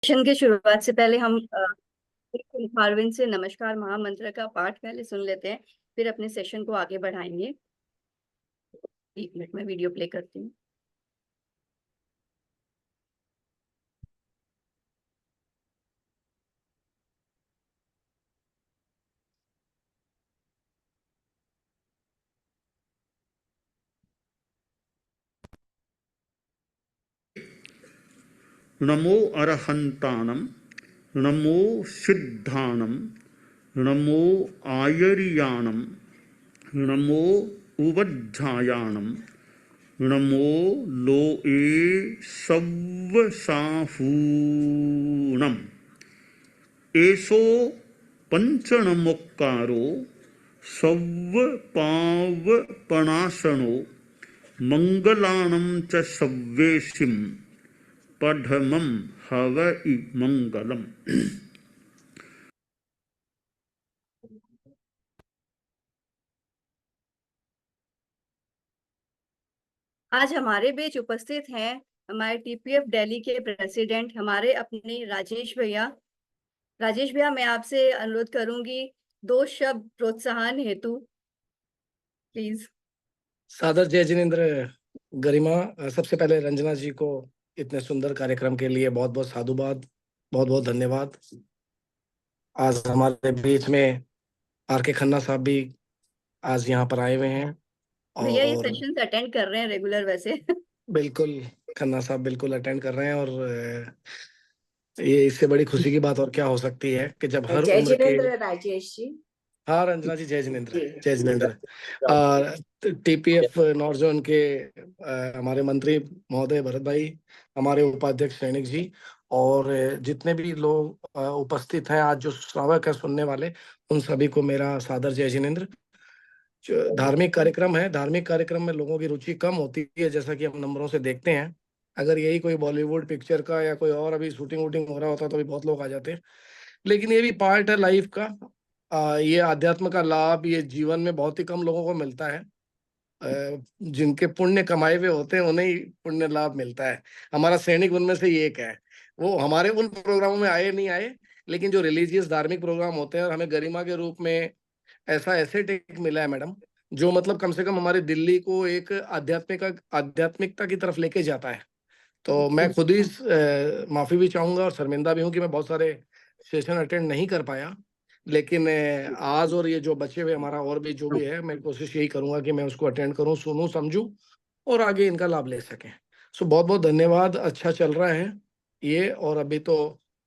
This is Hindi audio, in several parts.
सेशन की शुरुआत से पहले हम फारविन से नमस्कार महामंत्र का पाठ पहले सुन लेते हैं, फिर अपने सेशन को आगे बढ़ाएंगे। 1 मिनट में वीडियो प्ले करती हूँ। नमो अरहंतानम, नमो सिद्धानम, नमो आयरियाणम, नमो उवज्झायाणम, नमो लोए सव्वसाहूणम। एसो पंचनमोक्कारो सव्वपावपणासनो मंगलाणं च सव्वेशिं पठमं हवइ मंगलम। आज हमारे बीच उपस्थित हैं हमारे टीपीएफ दिल्ली के प्रेसिडेंट, हमारे अपने राजेश भैया। राजेश भैया, मैं आपसे अनुरोध करूंगी 2 शब्द प्रोत्साहन हेतु, प्लीज। सादर जय जिनेंद्र। गरिमा, सबसे पहले रंजना जी को इतने सुंदर कार्यक्रम के लिए बहुत बहुत साधुवाद, बहुत बहुत धन्यवाद। आज हमारे बीच में आर के खन्ना साहब भी आज यहाँ पर आए हुए हैं भैया ये और सेशंस अटेंड कर रहे हैं रेगुलर वैसे। बिल्कुल खन्ना साहब बिल्कुल अटेंड कर रहे हैं और ये इससे बड़ी खुशी की बात और क्या हो सकती है कि जब हर जय उम्र के। जिनेंद्र राजेश जी। हाँ रंजना जी, जय जिनेंद्र, जय जिनेंद्र। टीपीएफ नॉर्थ जोन के हमारे मंत्री महोदय भरत भाई, हमारे उपाध्यक्ष सैनिक जी और जितने भी लोग उपस्थित हैं आज, जो श्रावक है सुनने वाले, उन सभी को मेरा सादर जय जिनेंद्र। धार्मिक कार्यक्रम है, धार्मिक कार्यक्रम में लोगों की रुचि कम होती है, जैसा कि हम नंबरों से देखते हैं। अगर यही कोई बॉलीवुड पिक्चर का या कोई और अभी शूटिंग वूटिंग हो रहा होता तो भी बहुत लोग आ जाते हैं, लेकिन ये भी पार्ट है लाइफ का। ये आध्यात्म का लाभ ये जीवन में बहुत ही कम लोगों को मिलता है। जिनके पुण्य कमाए हुए होते हैं उन्हें ही पुण्य लाभ मिलता है। हमारा सैनिक उनमें से ही एक है। वो हमारे उन प्रोग्रामों में आए नहीं आए, लेकिन जो रिलीजियस धार्मिक प्रोग्राम होते हैं, और हमें गरिमा के रूप में ऐसा एसेट मिला है मैडम, जो मतलब कम से कम हमारी दिल्ली को एक आध्यात्मिकता की तरफ लेके जाता है। तो मैं खुद ही माफी भी चाहूंगा और शर्मिंदा भी हूँ कि मैं बहुत सारे सेशन अटेंड नहीं कर पाया, लेकिन आज और ये जो बचे हुए हमारा और भी जो भी है, मैं कोशिश यही करूंगा कि मैं उसको अटेंड करूं, सुनूं, समझूं और आगे इनका लाभ ले सकें। सो बहुत बहुत धन्यवाद। अच्छा चल रहा है ये, और अभी तो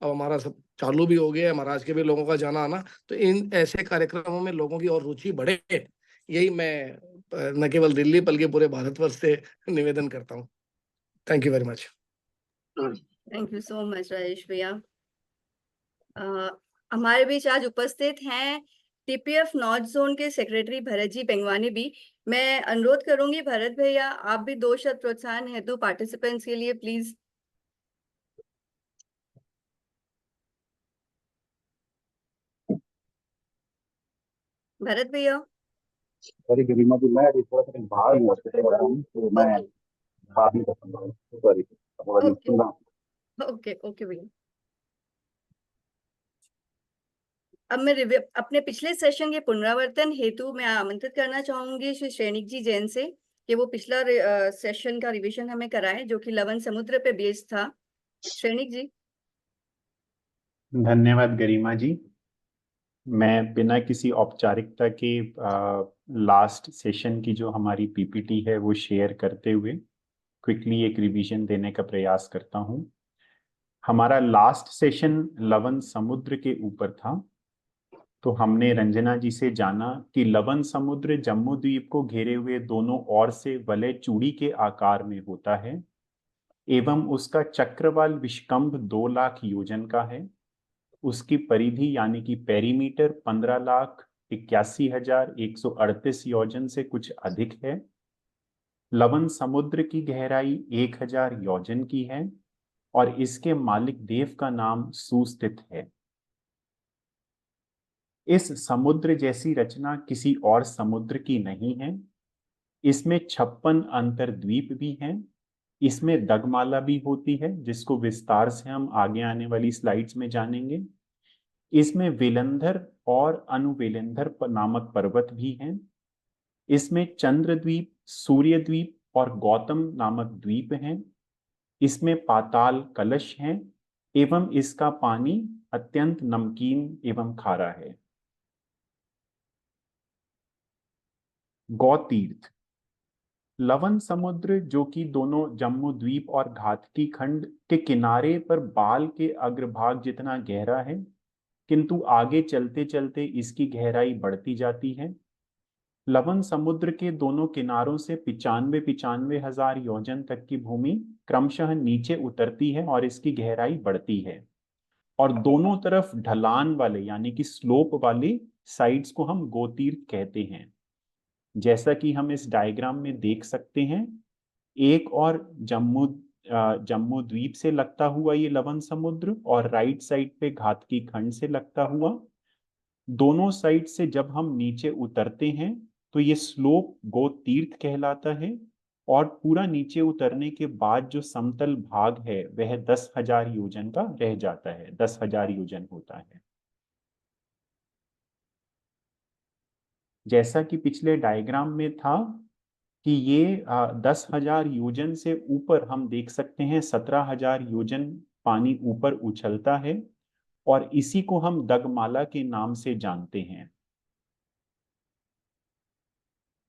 अब हमारा सब चालू भी हो गया है, महाराज के भी लोगों का जाना आना, तो इन ऐसे कार्यक्रमों में लोगों की और रुचि बढ़े, यही मैं न केवल दिल्ली बल्कि पूरे भारतवर्ष से निवेदन करता हूँ। Thank you very much. Thank you so much Rajesh भैया। हमारे बीच आज उपस्थित हैं टीपीएफ नॉर्थ जोन के सेक्रेटरी भरत जी पेंगवानी भी। मैं अनुरोध करूंगी भरत भैया, आप भी 2 शब्द प्रोत्साहन हेतु पार्टिसिपेंट्स के लिए, प्लीज। भरत भैया। सॉरी गरिमा जी, मैं अभी थोड़ा सा बाहर हूँ, हॉस्पिटल में हूँ, तो मैं बात नहीं कर सकता। सॉरी, सुन रहा हूँ। ओके ओके भैया। अब मैं अपने पिछले सेशन के पुनरावर्तन हेतु मैं आमंत्रित करना चाहूंगी श्री सैनिक जी जैन से कि वो पिछला सेशन का रिवीजन हमें कराएं, जो कि लवन समुद्र पे बेस्ड था। सैनिक जी। धन्यवाद गरिमा जी। मैं बिना किसी औपचारिकता के लास्ट सेशन की जो हमारी पीपीटी है वो शेयर करते हुए क्विकली एक रिवीजन देने का प्रयास करता हूं। हमारा लास्ट सेशन लवन समुद्र के ऊपर था। तो हमने रंजना जी से जाना कि लवन समुद्र जम्मू द्वीप को घेरे हुए दोनों ओर से वलय चूड़ी के आकार में होता है एवं उसका चक्रवाल विष्कंभ 2 लाख योजन का है। उसकी परिधि यानी कि पेरीमीटर 15,81,138 योजन से कुछ अधिक है। लवन समुद्र की गहराई 1000 योजन की है और इसके मालिक देव का नाम सुस्थित है। इस समुद्र जैसी रचना किसी और समुद्र की नहीं है। इसमें 56 अंतर्द्वीप भी हैं इसमें दगमाला भी होती है, जिसको विस्तार से हम आगे आने वाली स्लाइड्स में जानेंगे। इसमें वेलंधर और अनुवेलंधर नामक पर्वत भी हैं। इसमें चंद्रद्वीप, सूर्यद्वीप और गौतम नामक द्वीप हैं। इसमें पाताल कलश हैं एवं इसका पानी अत्यंत नमकीन एवं खारा है। गौतीर्थ, लवन समुद्र जो कि दोनों जम्मू द्वीप और घातकी खंड के किनारे पर बाल के अग्रभाग जितना गहरा है, किंतु आगे चलते चलते इसकी गहराई बढ़ती जाती है। लवन समुद्र के दोनों किनारों से 95 हजार योजन तक की भूमि क्रमशः नीचे उतरती है और इसकी गहराई बढ़ती है, और दोनों तरफ ढलान वाले यानी कि स्लोप वाली साइड्स को हम गोतीर्थ कहते हैं। जैसा कि हम इस डायग्राम में देख सकते हैं, एक और जम्मू द्वीप से लगता हुआ ये लवन समुद्र और राइट साइड पे घातकी खंड से लगता हुआ, दोनों साइड से जब हम नीचे उतरते हैं तो ये स्लोप गोतीर्थ कहलाता है, और पूरा नीचे उतरने के बाद जो समतल भाग है वह 10,000 योजन का रह जाता है, 10,000 योजन होता है। जैसा कि पिछले डायग्राम में था कि ये 10,000 योजन से ऊपर हम देख सकते हैं 17,000 योजन पानी ऊपर उछलता है, और इसी को हम दगमाला के नाम से जानते हैं।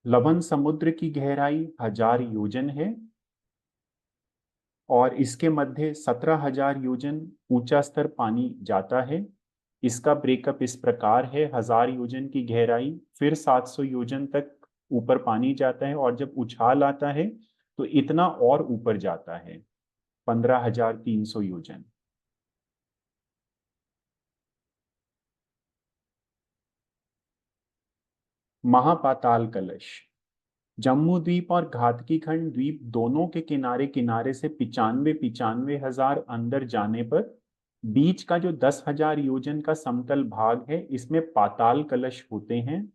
लवन समुद्र की गहराई 1000 योजन है और इसके मध्य 17,000 योजन ऊंचा स्तर पानी जाता है। इसका ब्रेकअप इस प्रकार है: 1000 योजन की गहराई, फिर 700 योजन तक ऊपर पानी जाता है, और जब उछाल आता है तो इतना और ऊपर जाता है, 15,300 योजन। महापाताल कलश, जम्मू द्वीप और घातकी खंड द्वीप दोनों के किनारे किनारे से 95 हजार अंदर जाने पर बीच का जो 10,000 योजन का समतल भाग है, इसमें पाताल कलश होते हैं।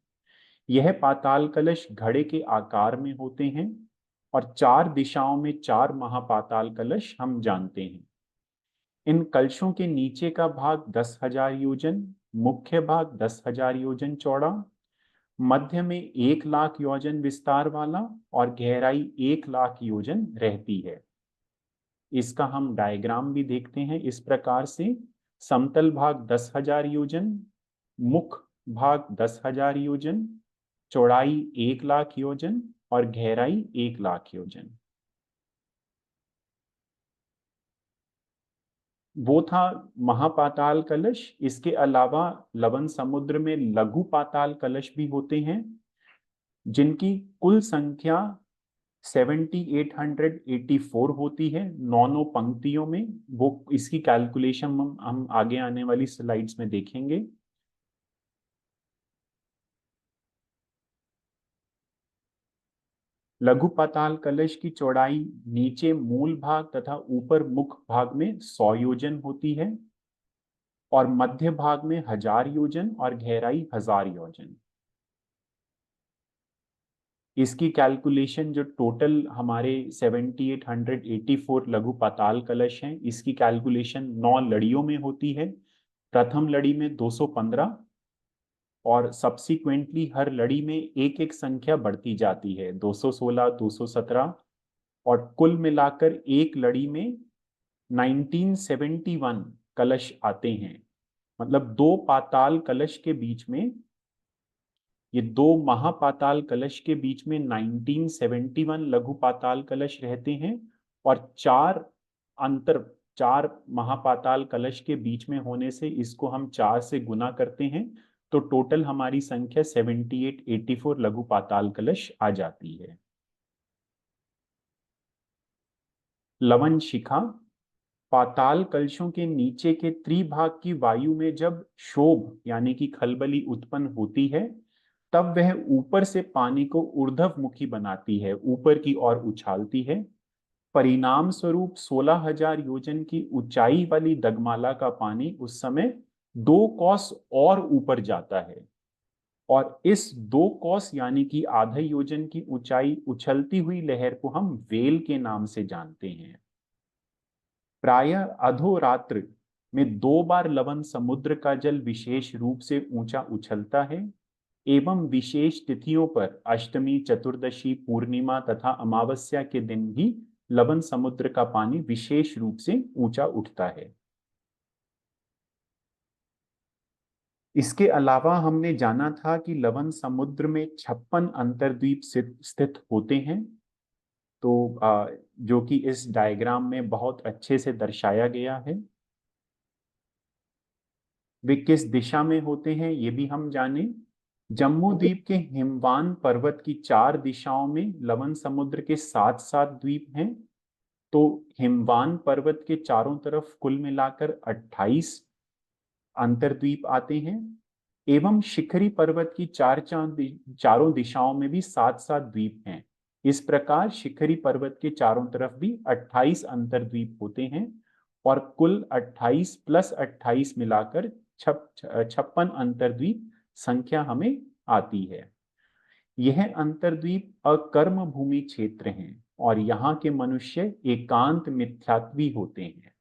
यह पाताल कलश घड़े के आकार में होते हैं, और 4 दिशाओं में 4 महापाताल कलश हम जानते हैं। इन कलशों के नीचे का भाग 10,000 योजन, मुख्य भाग 10,000 योजन चौड़ा, मध्य में 1,00,000 योजन विस्तार वाला, और गहराई 1,00,000 योजन रहती है। इसका हम डायग्राम भी देखते हैं इस प्रकार से: समतल भाग 10,000 योजन, मुख भाग 10,000 योजन, चौड़ाई 1,00,000 योजन और गहराई 1,00,000 योजन। वो था महापाताल कलश। इसके अलावा लवन समुद्र में लघु पाताल कलश भी होते हैं, जिनकी कुल संख्या 7,884 होती है, 9 पंक्तियों में। वो इसकी कैलकुलेशन हम आगे आने वाली स्लाइड्स में देखेंगे। लघु पाताल कलश की चौड़ाई नीचे मूल भाग तथा ऊपर मुख भाग में 100 योजन होती है, और मध्य भाग में 1000 योजन और गहराई 1000 योजन। इसकी कैलकुलेशन जो टोटल हमारे 7,884 लघु पाताल कलश हैं, इसकी कैलकुलेशन 9 लड़ियों में होती है। प्रथम लड़ी में 215, और सब्सिक्वेंटली हर लड़ी में एक एक संख्या बढ़ती जाती है, 216, 217, और कुल मिलाकर एक लड़ी में 1971 कलश आते हैं। मतलब 2 पाताल कलश के बीच में, ये 2 महापाताल कलश के बीच में 1971 लघु पाताल कलश रहते हैं, और 4 महापाताल कलश के बीच में होने से इसको हम 4 से गुना करते हैं, तो टोटल हमारी संख्या 7,884 लघु पाताल कलश आ जाती है। लवन शिखा, पाताल कलशों के नीचे के त्रिभाग की वायु में जब क्षोभ यानी कि खलबली उत्पन्न होती है, तब वह ऊपर से पानी को ऊर्ध्वमुखी बनाती है, ऊपर की ओर उछालती है। परिणाम स्वरूप 16,000 योजन की ऊंचाई वाली दगमाला का पानी उस समय 2 कोस और ऊपर जाता है। और इस 2 कॉस यानी कि आधे योजन की ऊंचाई उछलती हुई लहर को हम वेल के नाम से जानते हैं। प्रायः अधोरात्र में 2 बार लवन समुद्र का जल विशेष रूप से ऊंचा उछलता है एवं विशेष तिथियों पर अष्टमी, चतुर्दशी, पूर्णिमा तथा अमावस्या के दिन भी लवन समुद्र का पानी विशेष रूप से ऊंचा उठता है। इसके अलावा हमने जाना था कि लवन समुद्र में 56 अंतर्द्वीप स्थित होते हैं, तो जो कि इस डायग्राम में बहुत अच्छे से दर्शाया गया है। वे किस दिशा में होते हैं ये भी हम जाने। जम्मू द्वीप के हिमवान पर्वत की 4 दिशाओं में लवन समुद्र के 7-7 द्वीप हैं, तो हिमवान पर्वत के चारों तरफ कुल मिलाकर 28 अंतर्द्वीप आते हैं एवं शिखरी पर्वत की चारों दिशाओं में भी 7-7 द्वीप हैं। इस प्रकार शिखरी पर्वत के चारों तरफ भी 28 अंतर्द्वीप होते हैं और कुल 28 + 28 मिलाकर 56 अंतर्द्वीप संख्या हमें आती है। यह अंतर्द्वीप अकर्म भूमि क्षेत्र हैं और यहाँ के मनुष्य एकांत मिथ्यात्वी होते हैं।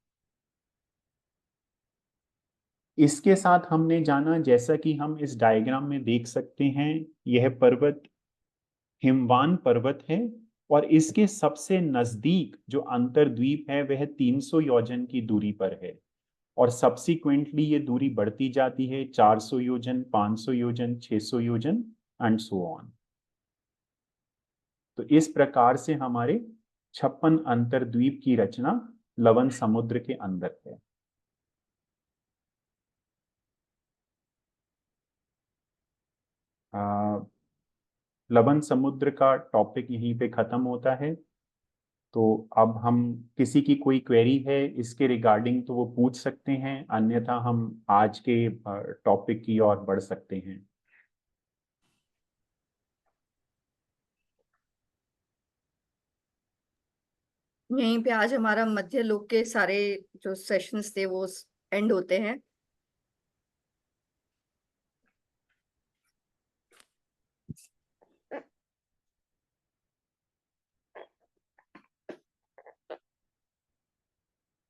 इसके साथ हमने जाना, जैसा कि हम इस डायग्राम में देख सकते हैं, यह पर्वत हिमवान पर्वत है और इसके सबसे नजदीक जो अंतर्द्वीप है वह 300 योजन की दूरी पर है और सब्सिक्वेंटली ये दूरी बढ़ती जाती है 400 योजन, 500 योजन, 600 योजन एंड सो ऑन। तो इस प्रकार से हमारे 56 अंतर्द्वीप की रचना लवन समुद्र के अंदर है। लवन समुद्र का टॉपिक यहीं पे खत्म होता है। तो अब हम किसी की कोई क्वेरी है इसके रिगार्डिंग तो वो पूछ सकते हैं, अन्यथा हम आज के टॉपिक की ओर बढ़ सकते हैं। यहीं पे आज हमारा मध्य लोक के सारे जो सेशंस थे वो एंड होते हैं।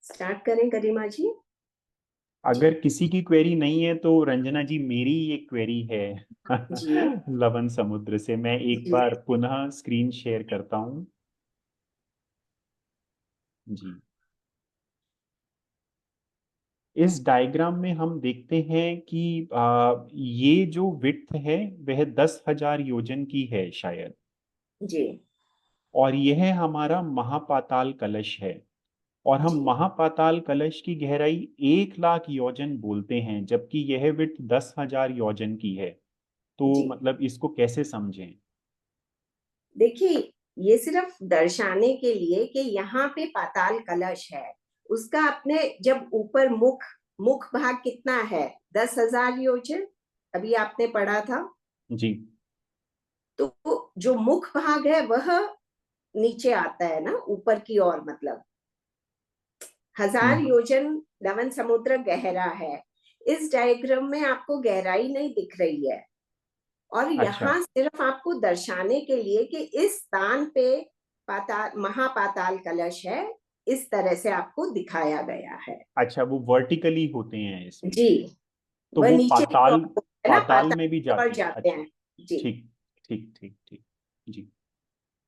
स्टार्ट करें गरिमा जी? अगर किसी की क्वेरी नहीं है तो रंजना जी मेरी एक क्वेरी है जी लवन समुद्र से। मैं एक जी बार पुनः स्क्रीन शेयर करता हूं जी। इस डायग्राम में हम देखते हैं कि ये जो विड्थ है वह 10,000 योजन की है शायद, जी और यह हमारा महापाताल कलश है और हम जी महापाताल कलश की गहराई 1,00,000 योजन बोलते हैं, जबकि यह विड्थ 10,000 योजन की है। तो जी। मतलब इसको कैसे समझें? देखिए, ये सिर्फ दर्शाने के लिए कि यहाँ पे पाताल कलश है, उसका अपने जब ऊपर मुख भाग कितना है, 10,000 योजन, अभी आपने पढ़ा था। जी तो जो मुख भाग है वह नीचे आता है ना, ऊपर की ओर, मतलब 1000 योजन लवन समुद्र गहरा है। इस डायग्राम में आपको गहराई नहीं दिख रही है और अच्छा यहाँ सिर्फ आपको दर्शाने के लिए कि इस स्थान पे महापाताल कलश है, इस तरह से आपको दिखाया गया है। अच्छा, वो वर्टिकली होते हैं इसमें, जी, तो वह वो नीचे की पाताल ओर है ना, पाताल पाताल में भी की ओर जाते हैं? जाते अच्छा, हैं। जी, ठीक ठीक ठीक ठीक जी,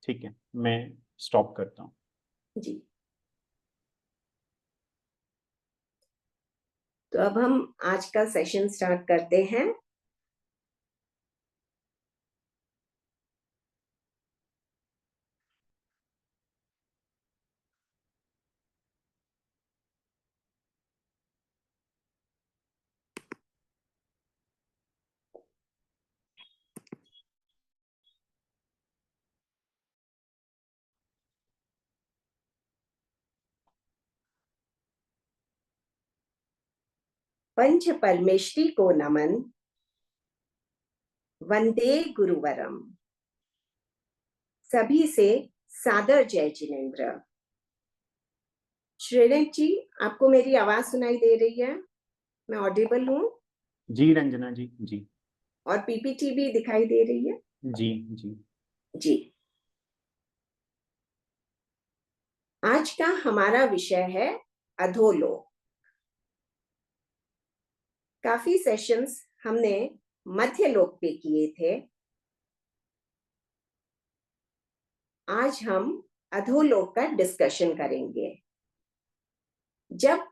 ठीक है, मैं स्टॉप करता हूँ। जी। तो अब हम आज का सेशन स्टार्ट करते हैं। पंच परमेष्टि को नमन, वंदे गुरुवरम। सभी से सादर जय जिनेन्द्र। श्रीनित जी, आपको मेरी आवाज सुनाई दे रही है? मैं ऑडिबल हूँ? जी रंजना जी, जी और पीपीटी भी दिखाई दे रही है? जी जी। जी। आज का हमारा विषय है अधोलोक। काफी सेशंस हमने मध्यलोक पे किए थे। आज हम अधोलोक का डिस्कशन करेंगे। जब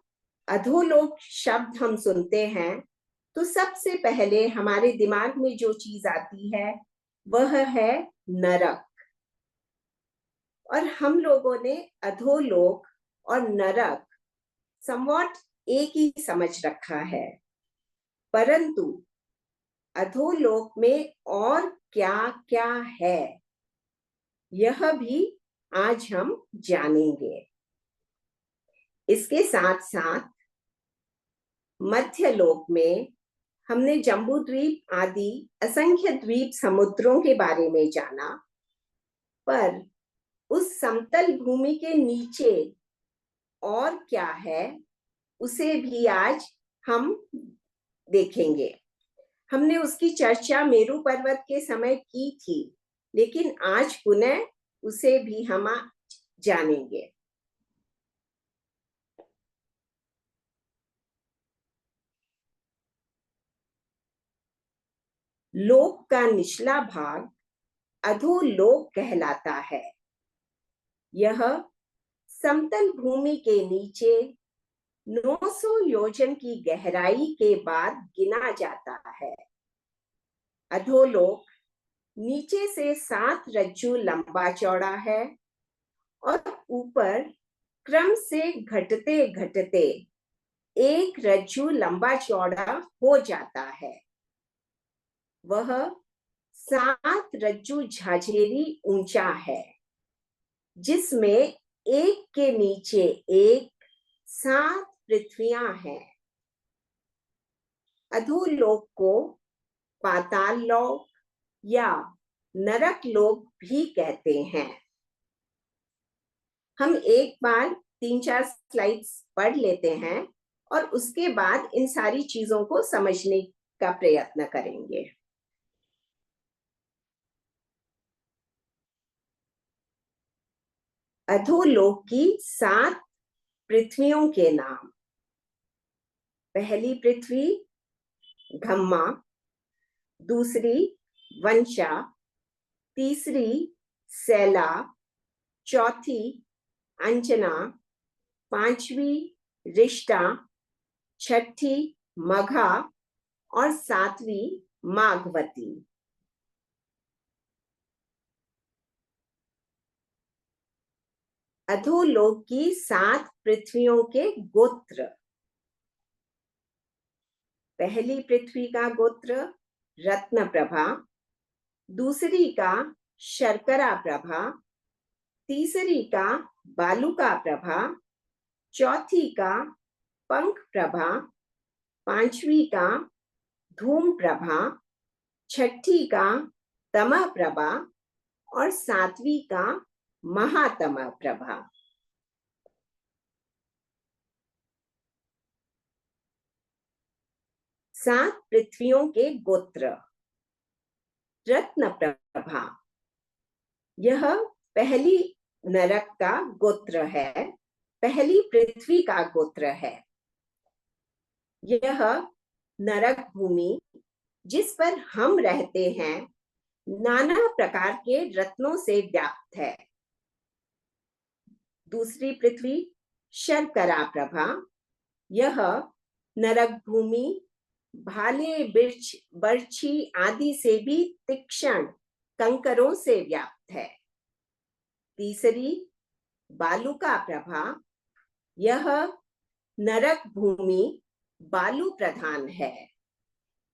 अधोलोक शब्द हम सुनते हैं तो सबसे पहले हमारे दिमाग में जो चीज आती है वह है नरक। और हम लोगों ने अधोलोक और नरक समवॉट एक ही समझ रखा है, परंतु अधोलोक में और क्या क्या है यह भी आज हम जानेंगे। इसके साथ साथ मध्यलोक में हमने जम्बू द्वीप आदि असंख्य द्वीप समुद्रों के बारे में जाना, पर उस समतल भूमि के नीचे और क्या है उसे भी आज हम देखेंगे। हमने उसकी चर्चा मेरू पर्वत के समय की थी, लेकिन आज पुनः उसे भी हम जानेंगे। लोक का निचला भाग अधोलोक कहलाता है। यह समतल भूमि के नीचे 900 योजन की गहराई के बाद गिना जाता है। अधोलोक नीचे से 7 रज्जु लंबा चौड़ा है और ऊपर क्रम से घटते घटते 1 रज्जु लंबा चौड़ा हो जाता है। वह 7 रज्जु झाझेरी ऊंचा है, जिसमें एक के नीचे एक 7 पृथ्वियां हैं। अधोलोक को पाताल लोक या नरक लोक भी कहते हैं। हम एक बार 3-4 स्लाइड्स पढ़ लेते हैं और उसके बाद इन सारी चीजों को समझने का प्रयत्न करेंगे। अधोलोक की 7 पृथ्वियों के नाम। पहली पृथ्वी घम्मा, दूसरी वंशा, तीसरी सैला, चौथी अंजना, पांचवी रिष्टा, छठी मघा और 7वीं माघवती। अधोलोक की 7 पृथ्वियों के गोत्र। पहली पृथ्वी का गोत्र रत्नप्रभा, दूसरी का शर्करा प्रभा, तीसरी का बालुका प्रभा, चौथी का पंख प्रभा, पांचवी का धूम प्रभा, छठी का तमः प्रभा और 7वीं का महातमः प्रभा। सात पृथ्वियों के गोत्र। रत्नप्रभा, यह पहली नरक का गोत्र है, पहली पृथ्वी का गोत्र है। यह नरक भूमि जिस पर हम रहते हैं नाना प्रकार के रत्नों से व्याप्त है। दूसरी पृथ्वी शर्करा प्रभा, यह नरक भूमि भाले, बिर्छ, बर्छी आदि से भी तीक्ष्ण कंकरों से व्याप्त है। तीसरी बालुका प्रभा, यह नरक भूमि बालू प्रधान है।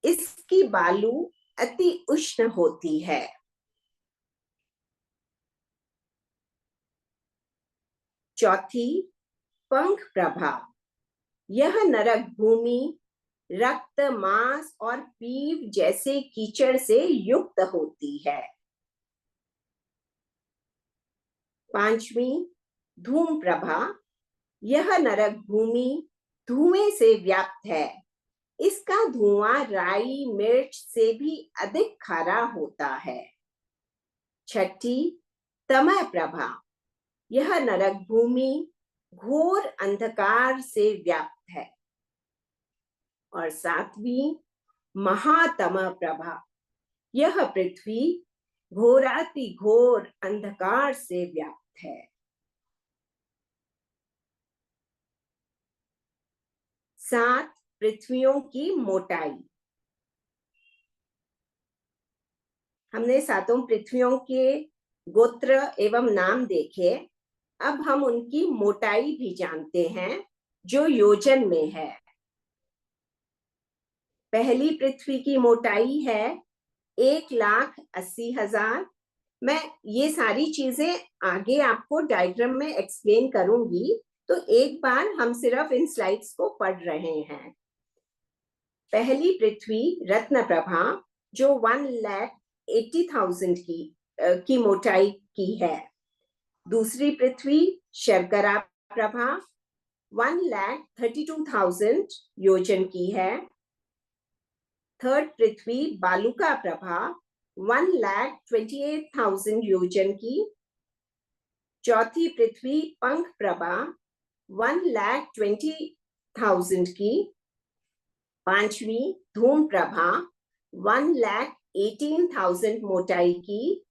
इसकी बालू अति उष्ण होती है। चौथी पंख प्रभा, यह नरक भूमि रक्त, मांस और पीव जैसे कीचड़ से युक्त होती है। पांचवी धूम प्रभा, यह नरक भूमि धुएं से व्याप्त है इसका धुआं राई मिर्च से भी अधिक खारा होता है। छठी, तमः प्रभा। यह नरक भूमि घोर अंधकार से व्याप्त है। और सातवीं, महातमः प्रभा। यह पृथ्वी घोराति घोर अंधकार से व्याप्त है। 7 पृथ्वियों की मोटाई। हमने 7 पृथ्वियों के गोत्र एवं नाम देखे। अब हम उनकी मोटाई भी जानते हैं, जो योजन में है। पहली पृथ्वी की मोटाई है 1,80,000। मैं ये सारी चीजें आगे आपको डायग्राम में एक्सप्लेन करूंगी, तो एक बार हम सिर्फ इन स्लाइड्स को पढ़ रहे हैं। पहली पृथ्वी रत्नप्रभा जो 1,80,000 की मोटाई की है। दूसरी पृथ्वी शर्करा प्रभा 1,32,000 योजन की है। थर्ड पृथ्वी बालुका प्रभा 1,28,000 योजन की। चौथी पृथ्वी पंख प्रभा 1,20,000 की। पांचवी धूम प्रभा 1,18,000 मोटाई की।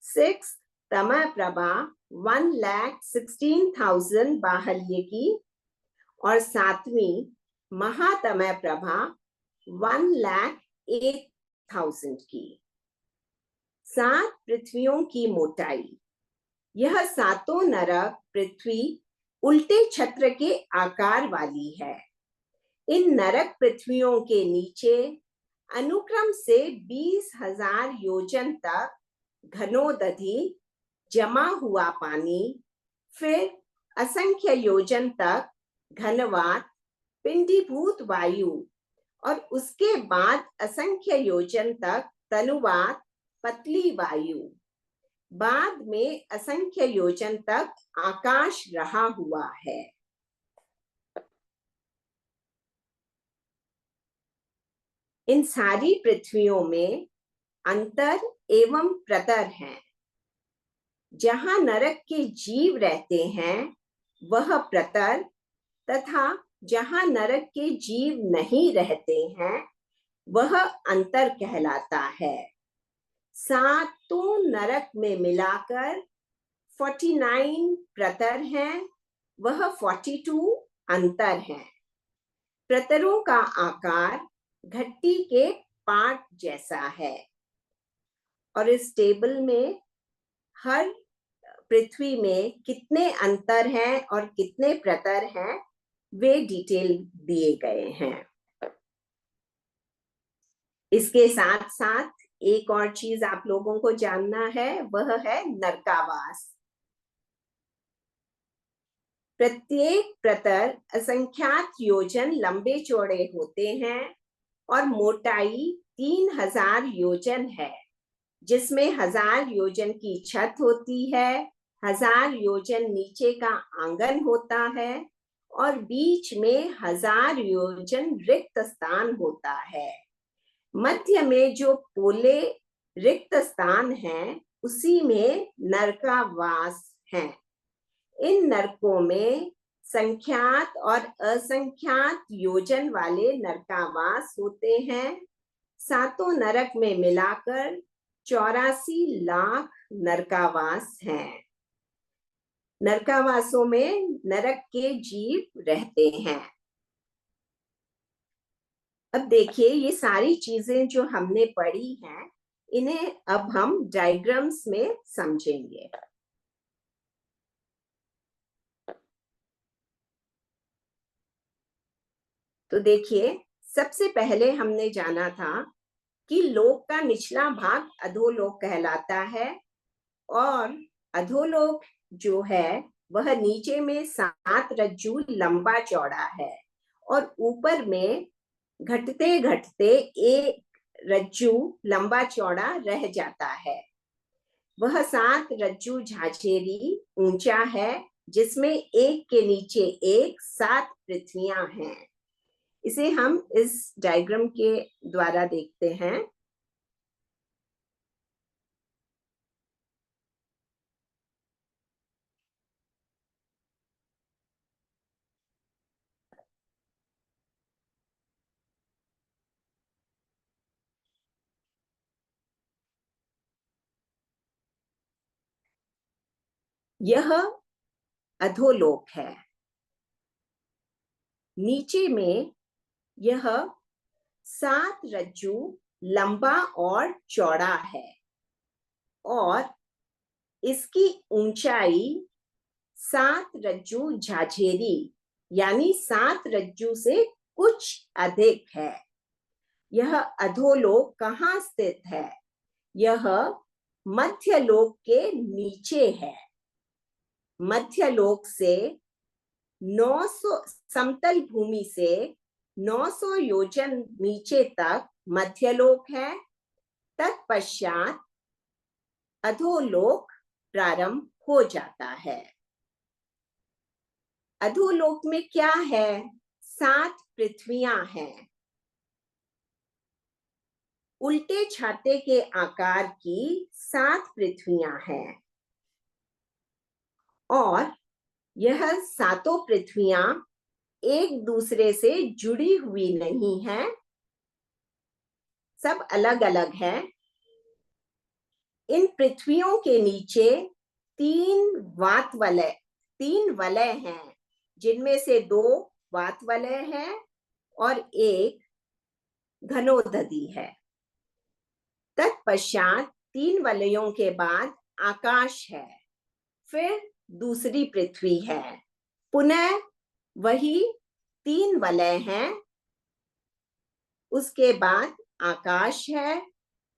6 तमः प्रभा 1,16,000 बाहल्य की। और सातवीं महातमः प्रभा 1,08,000 की। 7 पृथ्वियों की मोटाई। यह 7 नरक पृथ्वी उल्टे छत्र के आकार वाली है। इन नरक पृथ्वियों के नीचे अनुक्रम से 20,000 योजन तक घनोदधि जमा हुआ पानी, फिर असंख्य योजन तक घनवात पिंडीभूत वायु, और उसके बाद असंख्य योजन तक तनुवात पतली वायु, बाद में असंख्य योजन तक आकाश रहा हुआ है। इन सारी पृथ्वियों में अंतर एवं प्रतर हैं। जहां नरक के जीव रहते हैं वह प्रतर, तथा जहां नरक के जीव नहीं रहते हैं वह अंतर कहलाता है। 7 नरक में मिलाकर 49 प्रतर हैं, वह 42 अंतर हैं। प्रतरों का आकार घट्टी के पाट जैसा है। और इस टेबल में हर पृथ्वी में कितने अंतर हैं और कितने प्रतर हैं वे डिटेल दिए गए हैं। इसके साथ साथ एक और चीज आप लोगों को जानना है, वह है नरकावास। प्रत्येक प्रतर असंख्यात योजन लंबे चौड़े होते हैं और मोटाई 3,000 योजन है, जिसमें 1,000 योजन की छत होती है, 1,000 योजन नीचे का आंगन होता है और बीच में 1,000 योजन रिक्त स्थान होता है। मध्य में जो पोले रिक्त स्थान हैं, उसी में नरकावास हैं। इन नरकों में संख्यात और असंख्यात योजन वाले नरकावास होते हैं। 7 नरक में मिलाकर 84 लाख नरकावास हैं। नरकावासों में नरक के जीव रहते हैं। अब देखिए, ये सारी चीजें जो हमने पढ़ी हैं, इन्हें अब हम डायग्राम्स में समझेंगे। तो देखिए, सबसे पहले हमने जाना था कि लोक का निचला भाग अधोलोक कहलाता है, और अधोलोक जो है वह नीचे में 7 रज्जू लंबा चौड़ा है और ऊपर में घटते घटते एक रज्जू लंबा चौड़ा रह जाता है। वह 7 रज्जू झाझेरी ऊंचा है, जिसमें एक के नीचे एक 7 पृथ्वियां हैं। इसे हम इस डायग्राम के द्वारा देखते हैं। यह अधोलोक है। नीचे में यह 7 रज्जु लंबा और चौड़ा है और इसकी ऊंचाई 7 रज्जु झाझेरी यानी 7 रज्जु से कुछ अधिक है। यह अधोलोक कहाँ स्थित है? यह मध्यलोक के नीचे है। मध्यलोक से 900 समतल भूमि से 900 योजन नीचे तक मध्यलोक है। तत्पश्चात अधोलोक प्रारंभ हो जाता है। अधोलोक में क्या है? 7 पृथ्वियां हैं। उल्टे छाते के आकार की 7 पृथ्वियां हैं और यह सातों पृथ्वियां एक दूसरे से जुड़ी हुई नहीं है, सब अलग अलग है। इन पृथ्वियों के नीचे 3 वलय हैं, जिनमें से 2 वात वलय हैं और एक घनोदधि है। तत्पश्चात 3 वलयों के बाद आकाश है, फिर दूसरी पृथ्वी है, पुनः वही 3 वलय हैं, उसके बाद आकाश है,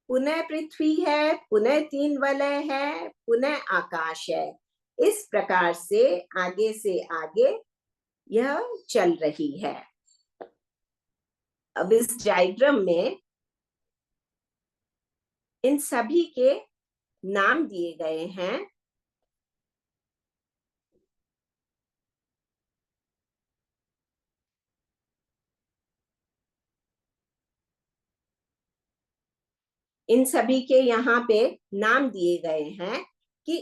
पुनः पृथ्वी है, पुनः 3 वलय है, पुनः आकाश है। इस प्रकार से आगे यह चल रही है। अब इस डायग्राम में इन सभी के नाम दिए गए हैं। इन सभी के यहाँ पे नाम दिए गए हैं कि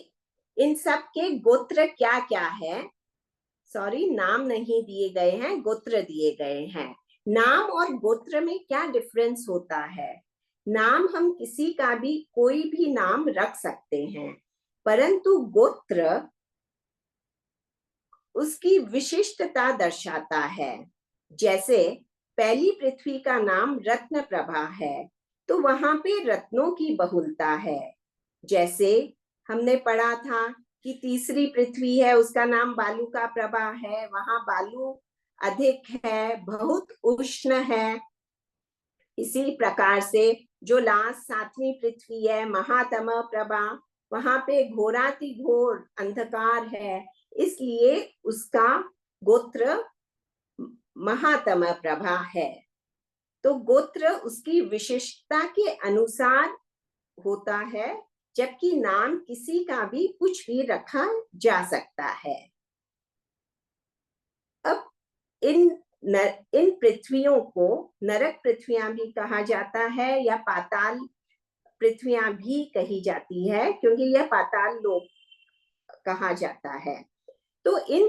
इन सब के गोत्र क्या क्या है। सॉरी, नाम नहीं दिए गए हैं, गोत्र दिए गए हैं। नाम और गोत्र में क्या डिफरेंस होता है? नाम हम किसी का भी कोई भी नाम रख सकते हैं, परंतु गोत्र उसकी विशिष्टता दर्शाता है। जैसे पहली पृथ्वी का नाम रत्न प्रभा है, तो वहां पे रत्नों की बहुलता है। जैसे हमने पढ़ा था कि तीसरी पृथ्वी है, उसका नाम बालू का प्रभा है, वहां बालू अधिक है, बहुत उष्ण है। इसी प्रकार से जो लास्ट 7वीं पृथ्वी है, महातम प्रभा, वहां पे घोराति घोर अंधकार है, इसलिए उसका गोत्र महातम प्रभा है। तो गोत्र उसकी विशिष्टता के अनुसार होता है, जबकि नाम किसी का भी कुछ भी रखा जा सकता है। अब इन पृथ्वियों को नरक पृथ्वियां भी कहा जाता है या पाताल पृथ्वियां भी कही जाती है, क्योंकि यह पाताल लोक कहा जाता है। तो इन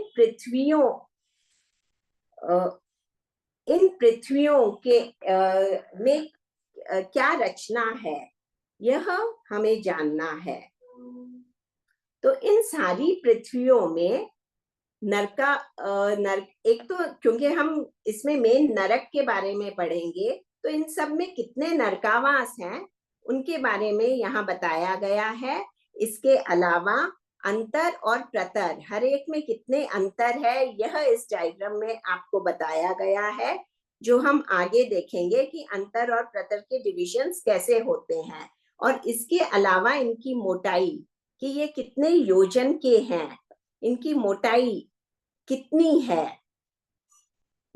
पृथ्वियों के में क्या रचना है, यह हमें जानना है। तो इन सारी पृथ्वियों में नरक एक तो, क्योंकि हम इसमें मेन नरक के बारे में पढ़ेंगे, तो इन सब में कितने नरकावास हैं उनके बारे में यहाँ बताया गया है। इसके अलावा अंतर और प्रतर, हर एक में कितने अंतर है, यह इस डायग्राम में आपको बताया गया है, जो हम आगे देखेंगे कि अंतर और प्रतर के डिविजन्स कैसे होते हैं। और इसके अलावा इनकी मोटाई, कि ये कितने योजन के हैं, इनकी मोटाई कितनी है,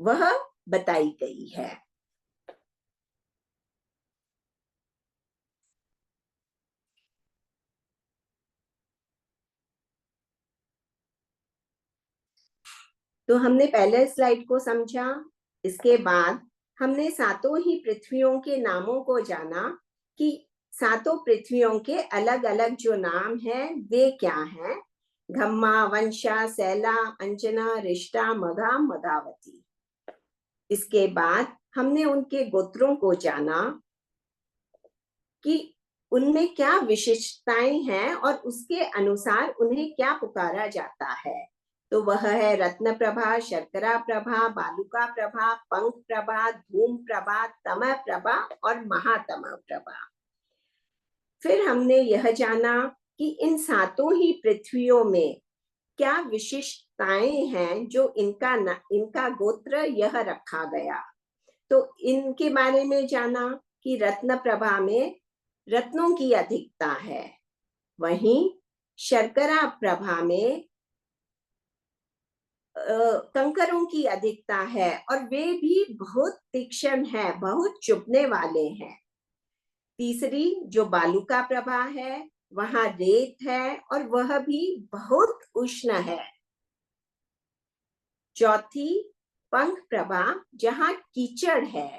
वह बताई गई है। तो हमने पहले स्लाइड को समझा, इसके बाद हमने सातों ही पृथ्वियों के नामों को जाना कि सातों पृथ्वियों के अलग अलग जो नाम हैं वे क्या हैं। घम्मा, वंशा, सैला, अंजना, रिष्टा, मघा, मघावती। इसके बाद हमने उनके गोत्रों को जाना कि उनमें क्या विशिष्टताएं हैं और उसके अनुसार उन्हें क्या पुकारा जाता है। तो वह है रत्न प्रभा, शर्करा प्रभा, बालुका प्रभा, पंख प्रभा, धूम प्रभा, तम प्रभा और महातम प्रभा। फिर हमने यह जाना कि इन सातों ही पृथ्वियों में क्या विशिष्टताएं हैं जो इनका गोत्र यह रखा गया। तो इनके बारे में जाना कि रत्न प्रभा में रत्नों की अधिकता है, वहीं शर्करा प्रभा में कंकरों की अधिकता है और वे भी बहुत तीक्ष्ण है, बहुत चुभने वाले हैं। तीसरी जो बालुका प्रभा है वहां रेत है और वह भी बहुत उष्ण है। चौथी पंख प्रभा जहां कीचड़ है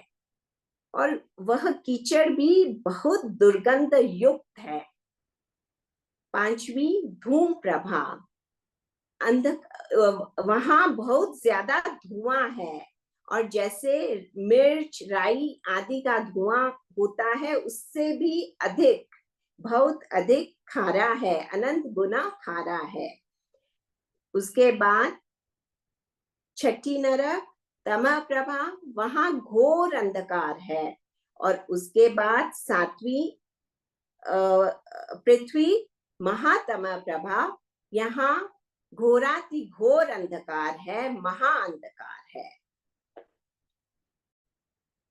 और वह कीचड़ भी बहुत दुर्गंध युक्त है। पांचवी धूम प्रभा, वहां बहुत ज्यादा धुआं है और जैसे मिर्च, राई आदि का धुआं होता है उससे भी अधिक, बहुत अधिक खारा है, अनंत गुना खारा है। उसके बाद छठी नरक तमा प्रभा, वहां घोर अंधकार है। और उसके बाद सातवीं पृथ्वी महातमा प्रभा, यहाँ घोराति घोर अंधकार है, महा अंधकार है।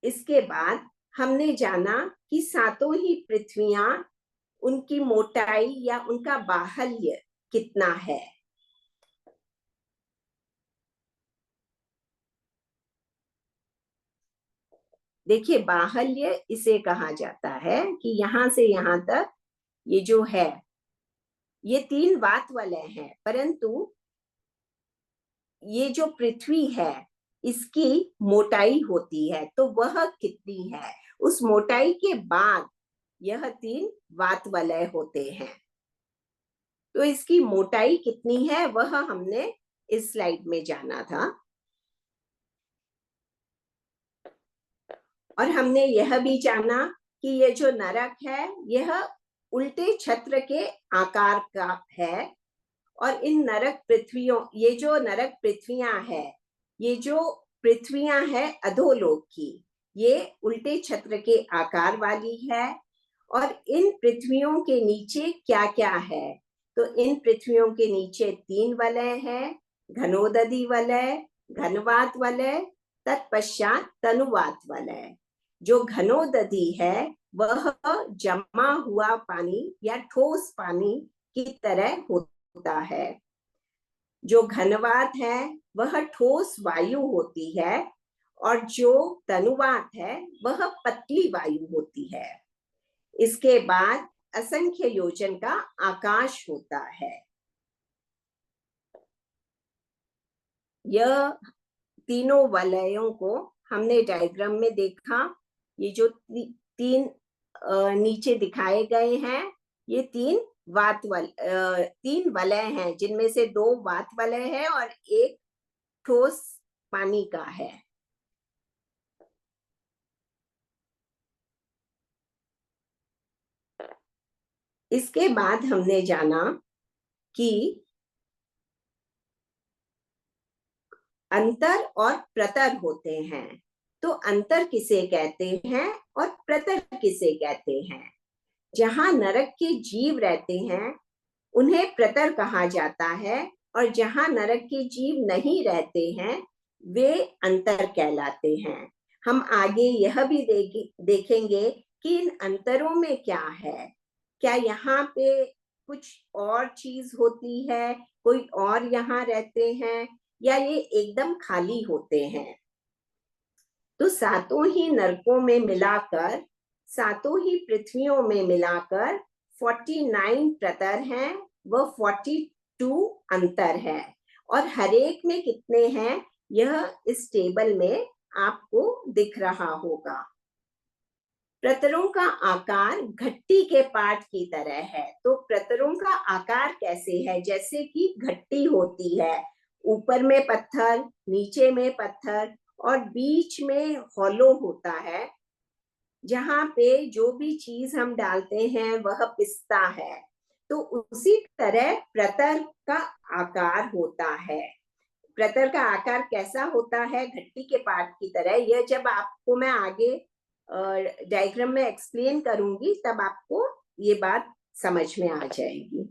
इसके बाद हमने जाना कि सातों ही पृथ्वियां उनकी मोटाई या उनका बाहुल्य कितना है। देखिए बाहुल्य इसे कहा जाता है कि यहां से यहां तक ये जो है ये 3 वात वलय हैं, परंतु ये जो पृथ्वी है इसकी मोटाई होती है, तो वह कितनी है, उस मोटाई के बाद यह 3 वात वलय होते हैं। तो इसकी मोटाई कितनी है वह हमने इस स्लाइड में जाना था। और हमने यह भी जाना कि ये जो नरक है यह उल्टे छत्र के आकार का है और इन नरक पृथ्वियों, ये जो नरक पृथ्वियां है, ये जो पृथ्वियां है अधोलोक की, ये उल्टे छत्र के आकार वाली है। और इन पृथ्वियों के नीचे क्या क्या है, तो इन पृथ्वियों के नीचे 3 वलय है, घनोदधि वलय, घनवात वलय, तत्पश्चात तनुवात वलय। जो घनोदधि है वह जमा हुआ पानी या ठोस पानी की तरह होता है। जो घनवात है वह ठोस वायु होती है और जो तनुवात है वह पतली वायु होती है। इसके बाद असंख्य योजन का आकाश होता है। यह तीनों वलयों को हमने डायग्राम में देखा। ये जो 3 नीचे दिखाए गए हैं ये 3 वलय हैं, जिनमें से 2 वात वलय है और 1 ठोस पानी का है। इसके बाद हमने जाना कि अंतर और प्रतर होते हैं। तो अंतर किसे कहते हैं और प्रतर किसे कहते हैं। जहां नरक के जीव रहते हैं उन्हें प्रतर कहा जाता है और जहां नरक के जीव नहीं रहते हैं वे अंतर कहलाते हैं। हम आगे यह भी देखेंगे कि इन अंतरों में क्या है, क्या यहाँ पे कुछ और चीज होती है, कोई और यहाँ रहते हैं या ये एकदम खाली होते हैं। तो सातों ही नरकों में मिलाकर, सातों ही पृथ्वियों में मिलाकर 49 प्रतर हैं, वह 42 अंतर है। और हरेक में कितने हैं यह इस टेबल में आपको दिख रहा होगा। प्रतरों का आकार घट्टी के पाट की तरह है। तो प्रतरों का आकार कैसे है? जैसे कि घट्टी होती है, ऊपर में पत्थर, नीचे में पत्थर और बीच में हॉलो होता है, जहां पे जो भी चीज हम डालते हैं वह पिसता है। तो उसी तरह प्रतर का आकार होता है। प्रतर का आकार कैसा होता है? घट्टी के पाट की तरह। यह जब आपको मैं आगे डायग्राम में एक्सप्लेन करूंगी तब आपको ये बात समझ में आ जाएगी।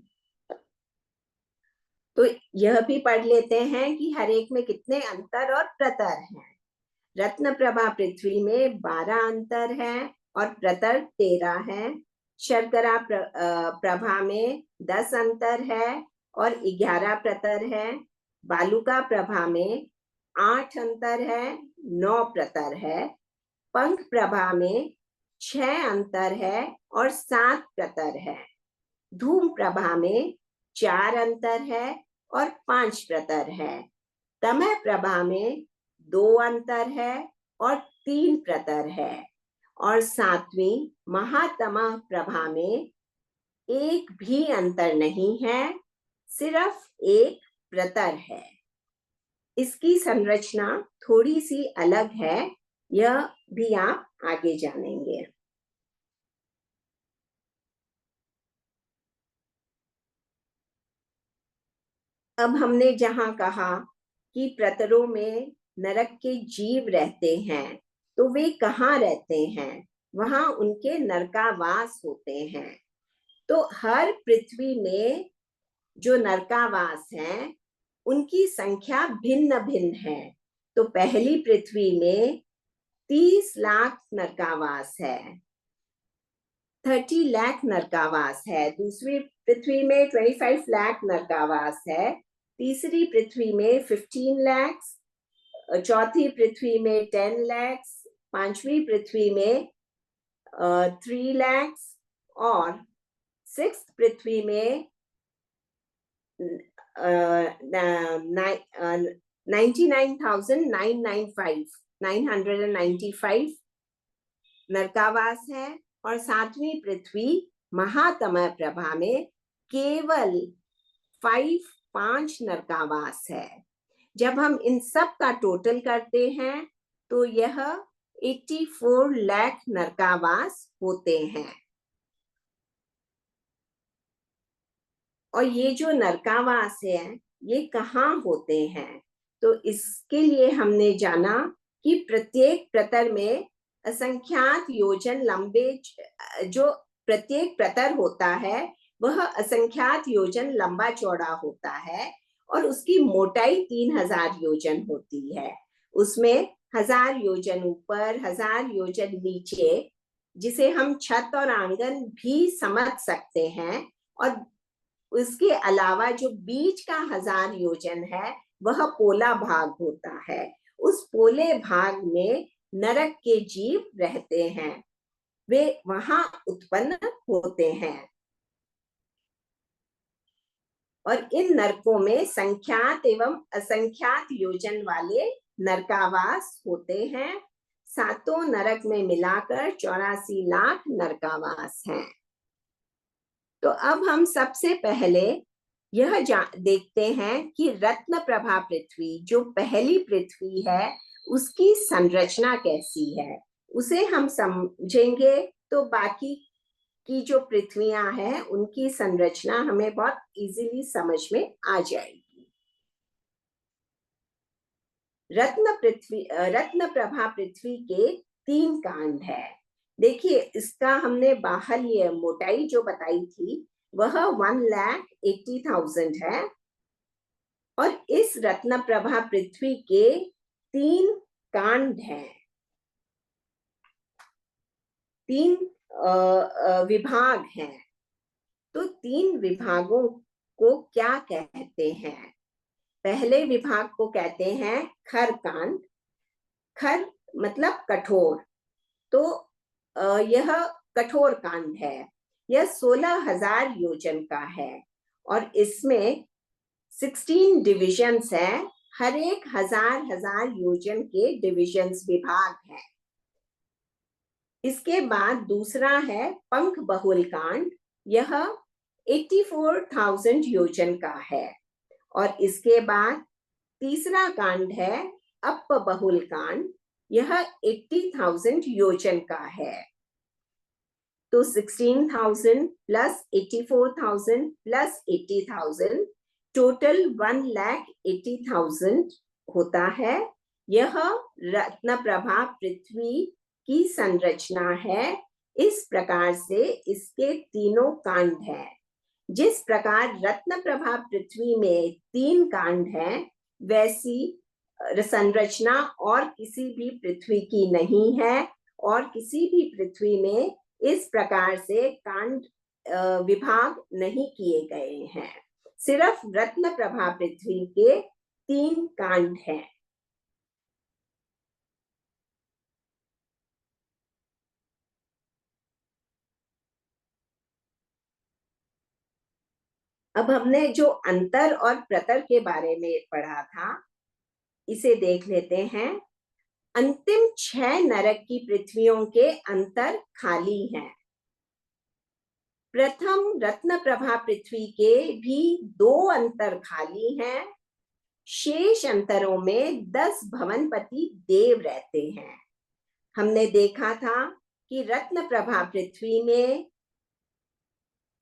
तो यह भी पढ़ लेते हैं कि हर एक में कितने अंतर और प्रतर हैं। रत्न प्रभा पृथ्वी में 12 अंतर है और प्रतर 13 है। शर्करा प्रभा में 10 अंतर है और 11 प्रतर है। बालुका प्रभा में 8 अंतर है, 9 प्रतर है। पंख प्रभा में 6 अंतर है और 7 प्रतर है। धूम प्रभा में 4 अंतर है और 5 प्रतर है। तमह प्रभा में 2 अंतर है और 3 प्रतर है। और 7वीं महातमह प्रभा में 1 भी अंतर नहीं है, सिर्फ 1 प्रतर है। इसकी संरचना थोड़ी सी अलग है, यह भी आप आगे जानेंगे। अब हमने जहां कहा कि प्रतरों में नरक के जीव रहते हैं, तो वे कहाँ रहते हैं? वहां उनके नरकावास होते हैं। तो हर पृथ्वी में जो नरकावास हैं, उनकी संख्या भिन्न भिन्न है। तो पहली पृथ्वी में 30 लाख नरकावास है, 30 लाख नरकावास है। दूसरी पृथ्वी में 25 लाख नरकावास है। तीसरी पृथ्वी में 15 लाख, चौथी पृथ्वी में 10 लाख, पांचवी पृथ्वी में 3 लाख और 6th पृथ्वी में 995 नरकावास है। और 7वीं पृथ्वी महातमह प्रभा में केवल 5 नरकावास है। जब हम इन सब का टोटल करते हैं तो यह 84 लाख नरकावास होते हैं। और ये जो नरकावास है ये कहाँ होते हैं? तो इसके लिए हमने जाना कि प्रत्येक प्रतर में असंख्यात योजन लंबे, जो प्रत्येक प्रतर होता है वह असंख्यात योजन लंबा चौड़ा होता है और उसकी मोटाई 3000 योजन होती है। उसमें 1000 योजन ऊपर, 1000 योजन नीचे, जिसे हम छत और आंगन भी समझ सकते हैं। और उसके अलावा जो बीच का 1000 योजन है वह पोला भाग होता है। उस पोले भाग में नरक के जीव रहते हैं, वे वहां उत्पन्न होते हैं। और इन नरकों में संख्यात एवं असंख्यात योजन वाले नरकावास होते हैं। 7 नरक में मिलाकर 84 लाख नरकावास हैं। तो अब हम सबसे पहले यह देखते हैं कि रत्न प्रभा पृथ्वी, जो पहली पृथ्वी है, उसकी संरचना कैसी है, उसे हम समझेंगे तो बाकी की जो पृथ्वियां हैं उनकी संरचना हमें बहुत इजीली समझ में आ जाएगी। रत्न प्रभा पृथ्वी के 3 कांड है। देखिए, इसका हमने बाहर ये मोटाई जो बताई थी वह 1,80,000 है। और इस रत्न प्रभा पृथ्वी के 3 कांड हैं, 3 विभाग हैं। तो 3 विभागों को क्या कहते हैं? पहले विभाग को कहते हैं खर कांड। खर मतलब कठोर, तो यह कठोर कांड है। यह 16,000 योजन का है और इसमें 16 डिविजन्स हैं। हर एक हजार योजन के डिविजन्स विभाग हैं। इसके बाद दूसरा है पंख बहुल कांड, यह 84,000 योजन का है। और इसके बाद तीसरा कांड है अप बहुल कांड, यह 80,000 योजन का है। तो 16,000 प्लस 84,000 प्लस 80,000 टोटल 1,80,000 होता है। यह रत्न प्रभा पृथ्वी की संरचना है। इस प्रकार से इसके तीनों कांड हैं। जिस प्रकार रत्न प्रभा पृथ्वी में 3 कांड हैं, वैसी संरचना और किसी भी पृथ्वी की नहीं है। और किसी भी पृथ्वी में इस प्रकार से कांड विभाग नहीं किए गए हैं। सिर्फ रत्न प्रभा पृथ्वी के 3 कांड हैं। अब हमने जो अंतर और प्रतर के बारे में पढ़ा था, इसे देख लेते हैं। अंतिम 6 नरक की पृथ्वियों के अंतर खाली हैं। प्रथम रत्न प्रभा पृथ्वी के भी 2 अंतर खाली हैं। शेष अंतरों में 10 भवनपति देव रहते हैं। हमने देखा था कि रत्न प्रभा पृथ्वी में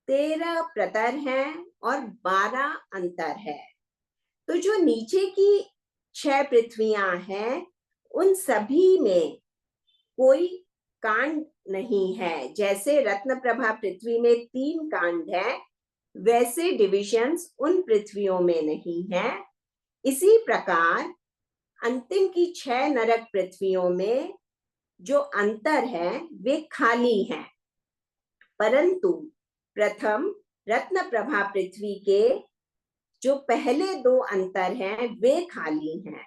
13 प्रतर हैं और 12 अंतर है। तो जो नीचे की 6 पृथ्वियां हैं, उन सभी में कोई कांड नहीं है। जैसे रत्न प्रभा पृथ्वी में 3 कांड है, वैसे डिविजन्स उन पृथ्वियों में नहीं है। इसी प्रकार अंतिम की 6 नरक पृथ्वियों में जो अंतर है वे खाली हैं। परंतु प्रथम रत्न प्रभा पृथ्वी के जो पहले 2 अंतर हैं वे खाली हैं।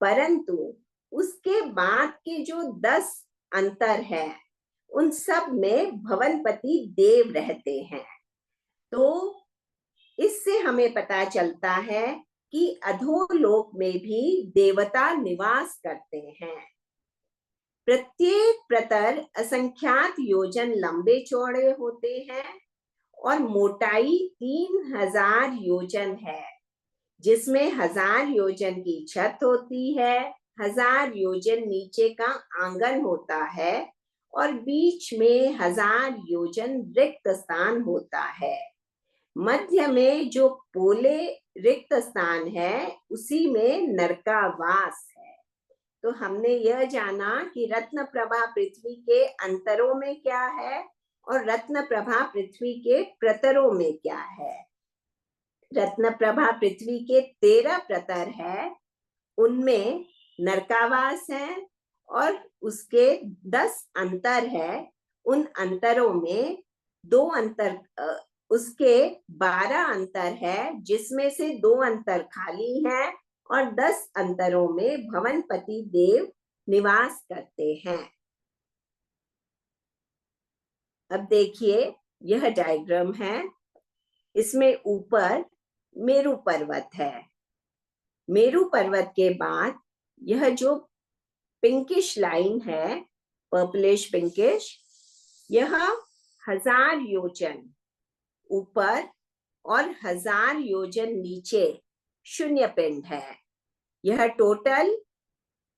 परंतु उसके बाद के जो 10 अंतर है, उन सब में भवनपति देव रहते हैं। तो इससे हमें पता चलता है कि अधोलोक में भी देवता निवास करते हैं। प्रत्येक प्रतर असंख्यात योजन लंबे चौड़े होते हैं और मोटाई 3,000 योजन है, जिसमें 1000 योजन की छत होती है, 1000 योजन नीचे का आंगन होता है और बीच में 1000 योजन रिक्त स्थान होता है। मध्य में जो पोले रिक्त स्थान है, उसी में नरकावास है। तो हमने यह जाना कि रत्न प्रभा पृथ्वी के अंतरों में क्या है और रत्न प्रभा पृथ्वी के प्रतरों में क्या है। रत्न प्रभा पृथ्वी के 13 प्रतर है, उनमें नरकावास है और उसके 10 अंतर है। उन अंतरों में 2 अंतर, उसके 12 अंतर है, जिसमें से 2 अंतर खाली हैं और 10 अंतरों में भवनपति देव निवास करते हैं। अब देखिए, यह डायग्राम है। इसमें ऊपर मेरु पर्वत है। मेरु पर्वत के बाद यह जो पिंकिश लाइन है, पर्पलिश पिंकिश, यह 1000 योजन ऊपर और 1000 योजन नीचे शून्य पिंड है। यह टोटल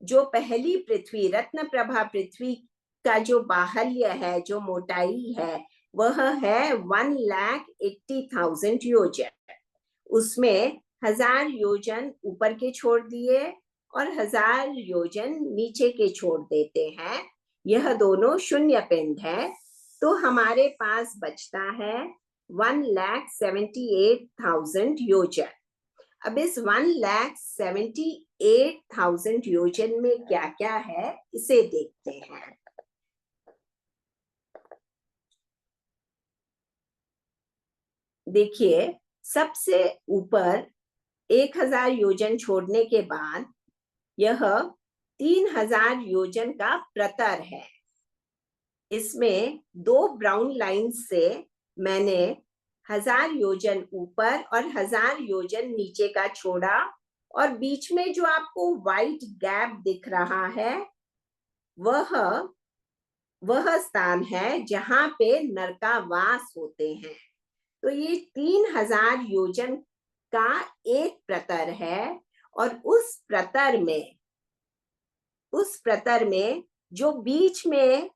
जो पहली पृथ्वी रत्न प्रभा पृथ्वी का जो बाहल्य है, जो मोटाई है, वह है 1,80,000 योजन। उसमें 1000 योजन ऊपर के छोड़ दिए और 1000 योजन नीचे के छोड़ देते हैं। यह दोनों शून्य पिंड है। तो हमारे पास बचता है 1,78,000 योजन। अब इस 1,78,000 योजन में क्या क्या है, इसे देखते हैं। देखिए, सबसे ऊपर 1000 योजन छोड़ने के बाद यह 3000 योजन का प्रतर है। इसमें 2 ब्राउन लाइन से मैंने 1000 योजन ऊपर और 1000 योजन नीचे का छोड़ा और बीच में जो आपको व्हाइट गैप दिख रहा है वह स्थान है जहां पे नरकावास होते हैं। तो ये 3000 योजन का एक प्रतर है और उस प्रतर में जो बीच में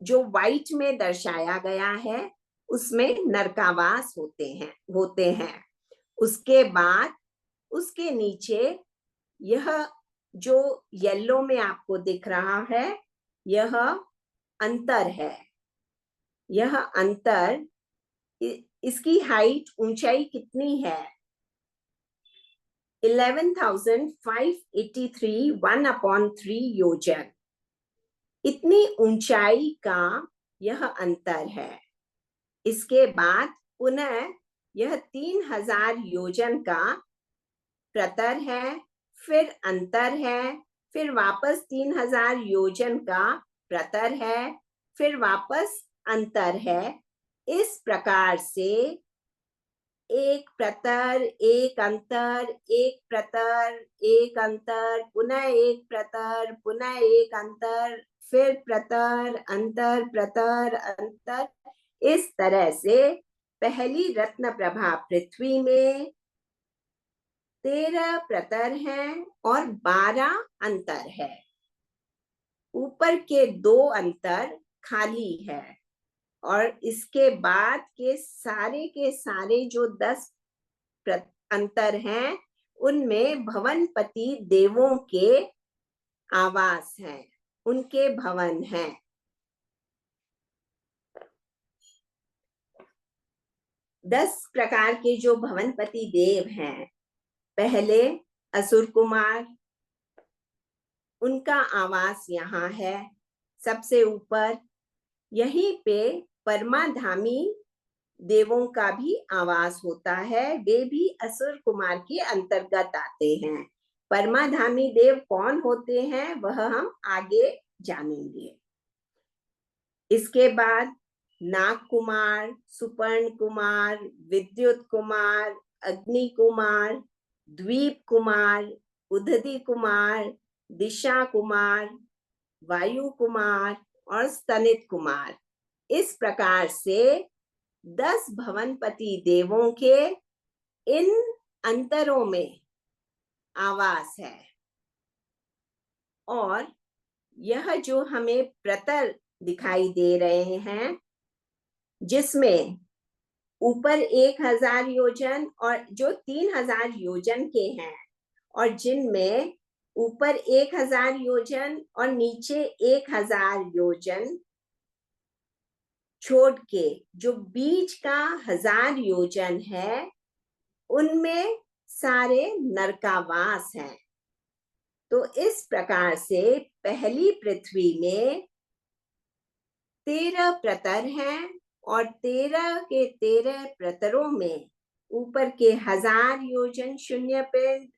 जो व्हाइट में दर्शाया गया है उसमें नरकावास होते हैं। उसके बाद उसके नीचे यह जो येलो में आपको दिख रहा है यह अंतर है। यह अंतर, इसकी हाइट, ऊंचाई कितनी है? 11,583 1/3 योजन, इतनी ऊंचाई का यह अंतर है। इसके बाद पुनः यह 3000 योजन का प्रतर है, फिर अंतर है, फिर वापस 3000 योजन का प्रतर है, फिर वापस अंतर है। इस प्रकार से एक प्रतर, एक अंतर, एक प्रतर, एक अंतर, पुनः एक प्रतर, पुनः एक अंतर, फिर प्रतर, अंतर, प्रतर, अंतर। इस तरह से पहली रत्न प्रभा पृथ्वी में 13 प्रतर हैं और 12 अंतर है। ऊपर के 2 अंतर खाली है और इसके बाद के सारे जो 10 अंतर हैं उनमें भवनपति देवों के आवास हैं, उनके भवन हैं। 10 प्रकार के जो भवनपति देव हैं, पहले असुर कुमार, उनका आवास यहाँ है सबसे ऊपर। यहीं पे परमाधामी देवों का भी आवास होता है, वे भी असुर कुमार के अंतर्गत आते हैं। परमाधामी देव कौन होते हैं वह हम आगे जानेंगे। इसके बाद नाग कुमार, सुपर्ण कुमार, विद्युत कुमार, अग्नि कुमार, द्वीप कुमार, उदधि कुमार, दिशा कुमार, वायु कुमार और स्तनित कुमार। इस प्रकार से 10 भवनपति देवों के इन अंतरों में आवास है। और यह जो हमें प्रतर दिखाई दे रहे हैं, जिसमें ऊपर 1000 योजन और जो 3000 योजन के हैं, और जिनमें ऊपर 1000 योजन और नीचे 1000 योजन छोड़ के जो बीच का 1000 योजन है, उनमें सारे नरकावास हैं। तो इस प्रकार से पहली पृथ्वी में 13 प्रतर हैं और 13 के 13 प्रतरों में ऊपर के 1000 योजन शून्य पिंड,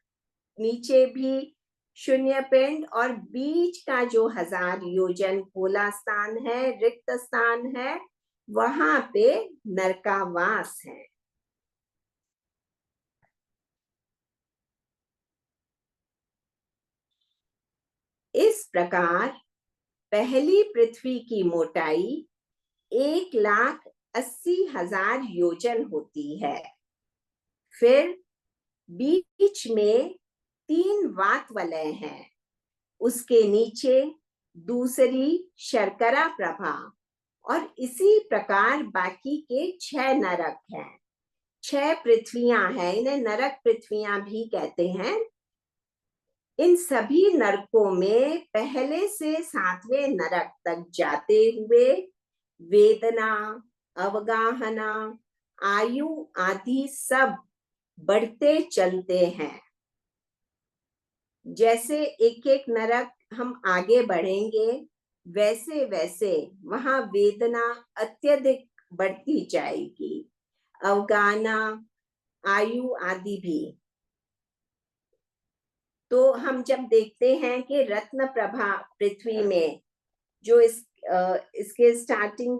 नीचे भी शून्य पिंड, और बीच का जो 1000 योजन खोला स्थान है, रिक्त स्थान है, वहां पे नरकावास है। इस प्रकार पहली पृथ्वी की मोटाई 1,80,000 योजन होती है। फिर बीच में 3 वात वलय हैं, उसके नीचे दूसरी शर्करा प्रभा, और इसी प्रकार बाकी के 6 नरक हैं। 6 पृथ्वियां हैं, इन्हें नरक पृथ्वियां भी कहते हैं। इन सभी नरकों में पहले से 7वें नरक तक जाते हुए वेदना, अवगाहना, आयु आदि सब बढ़ते चलते हैं। जैसे एक एक नरक हम आगे बढ़ेंगे, वैसे वैसे वहां वेदना अत्यधिक बढ़ती जाएगी, अवगाहना, आयु आदि भी। तो हम जब देखते हैं कि रत्न प्रभा पृथ्वी में जो इसके स्टार्टिंग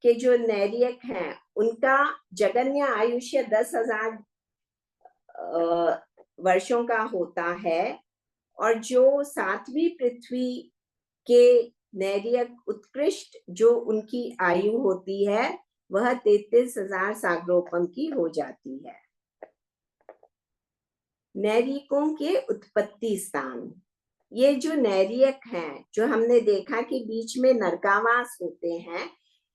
के जो नैर्यक हैं, उनका जगन्य आयुष्य 10,000 वर्षों का होता है और जो 7वीं पृथ्वी के नैर्यक उत्कृष्ट जो उनकी आयु होती है वह 33,000 सागरोपम की हो जाती है। नैर्यिकों के उत्पत्ति स्थान, ये जो नैर्यक हैं, जो हमने देखा कि बीच में नरकावास होते हैं,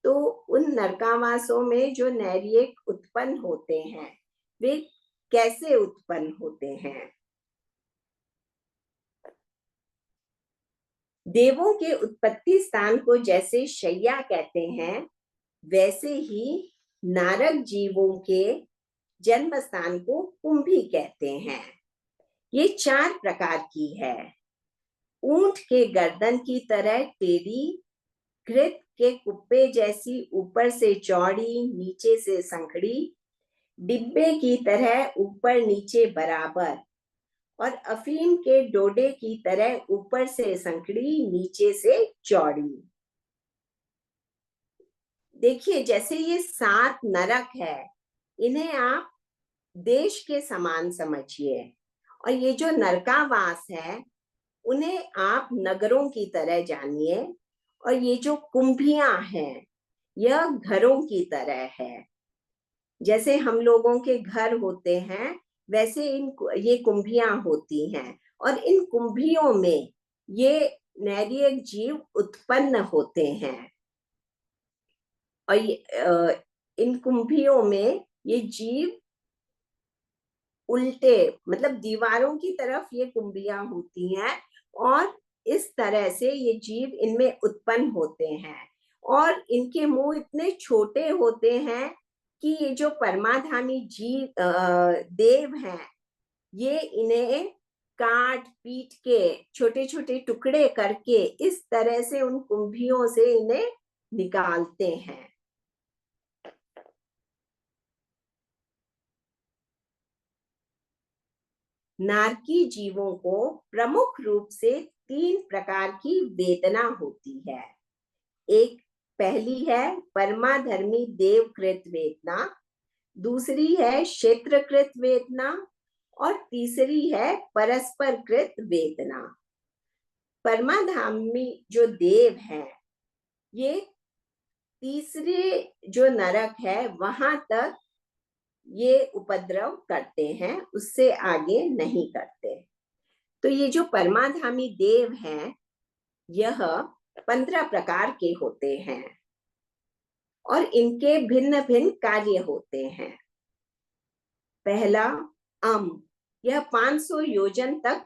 तो उन नरकावासों में जो नैर्यिक उत्पन्न होते हैं वे कैसे उत्पन्न होते हैं? देवों के उत्पत्ति स्थान को जैसे शैया कहते हैं, वैसे ही नारक जीवों के जन्म स्थान को कुंभी कहते हैं। ये 4 प्रकार की है। ऊंट के गर्दन की तरह टेढ़ी, घृत के कुप्पे जैसी ऊपर से चौड़ी नीचे से संकड़ी, डिब्बे की तरह ऊपर नीचे बराबर और अफीम के डोडे की तरह ऊपर से संकड़ी नीचे से चौड़ी। देखिए जैसे ये 7 नरक है, इन्हें आप देश के समान समझिए और ये जो नरकावास है उन्हें आप नगरों की तरह जानिए और ये जो कुंभियां हैं यह घरों की तरह है। जैसे हम लोगों के घर होते हैं वैसे ये कुंभियां होती हैं और इन कुंभियों में ये नैर्यिक जीव उत्पन्न होते हैं और इन कुंभियों में ये जीव उल्टे मतलब दीवारों की तरफ ये कुंभियां होती हैं और इस तरह से ये जीव इनमें उत्पन्न होते हैं और इनके मुंह इतने छोटे होते हैं कि ये जो परमाधामी जीव देव हैं ये इन्हें काट पीट के छोटे छोटे टुकड़े करके इस तरह से उन कुंभियों से इन्हें निकालते हैं। नारकी जीवों को प्रमुख रूप से 3 प्रकार की वेदना होती है। एक पहली है परमाधर्मी देवकृत वेदना, दूसरी है क्षेत्रकृत वेदना और तीसरी है परस्पर कृत वेदना। परमाधामी जो देव है ये तीसरे जो नरक है वहां तक ये उपद्रव करते हैं, उससे आगे नहीं करते। तो ये जो परमाधामी देव हैं यह 15 प्रकार के होते हैं और इनके भिन्न भिन्न कार्य होते हैं। पहला यह 500 योजन तक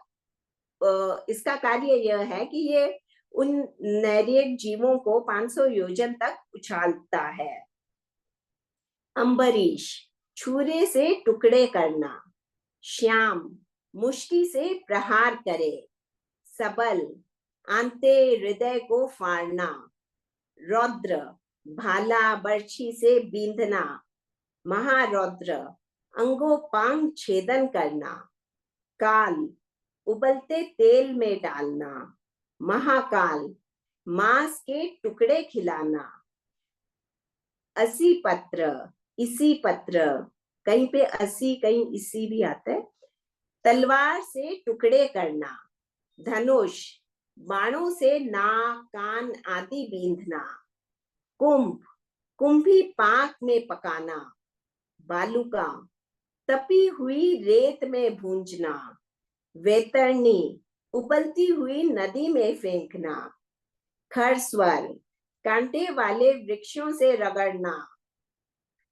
इसका कार्य यह है कि ये उन नैर्यिक जीवों को 500 योजन तक उछालता है। अम्बरीश, छुरे से टुकड़े करना। श्याम, मुष्टि से प्रहार करे। सबल, आंते हृदय को फाड़ना। रौद्र, भाला बर्छी से बींधना। महारौद्र, अंगोपांग छेदन करना। काल, उबलते तेल में डालना। महाकाल, मांस के टुकड़े खिलाना। असी पत्र, इसी पत्र, कहीं पे असी कहीं इसी भी आता है। तलवार से टुकड़े करना। धनुष, बाणों से नाक कान आदि बींधना। कुंभ, कुंभी पाक में पकाना। बालुका, तपी हुई रेत में भूंजना। वैतरणी, उबलती हुई नदी में फेंकना। खरस्वर, कांटे वाले वृक्षों से रगड़ना।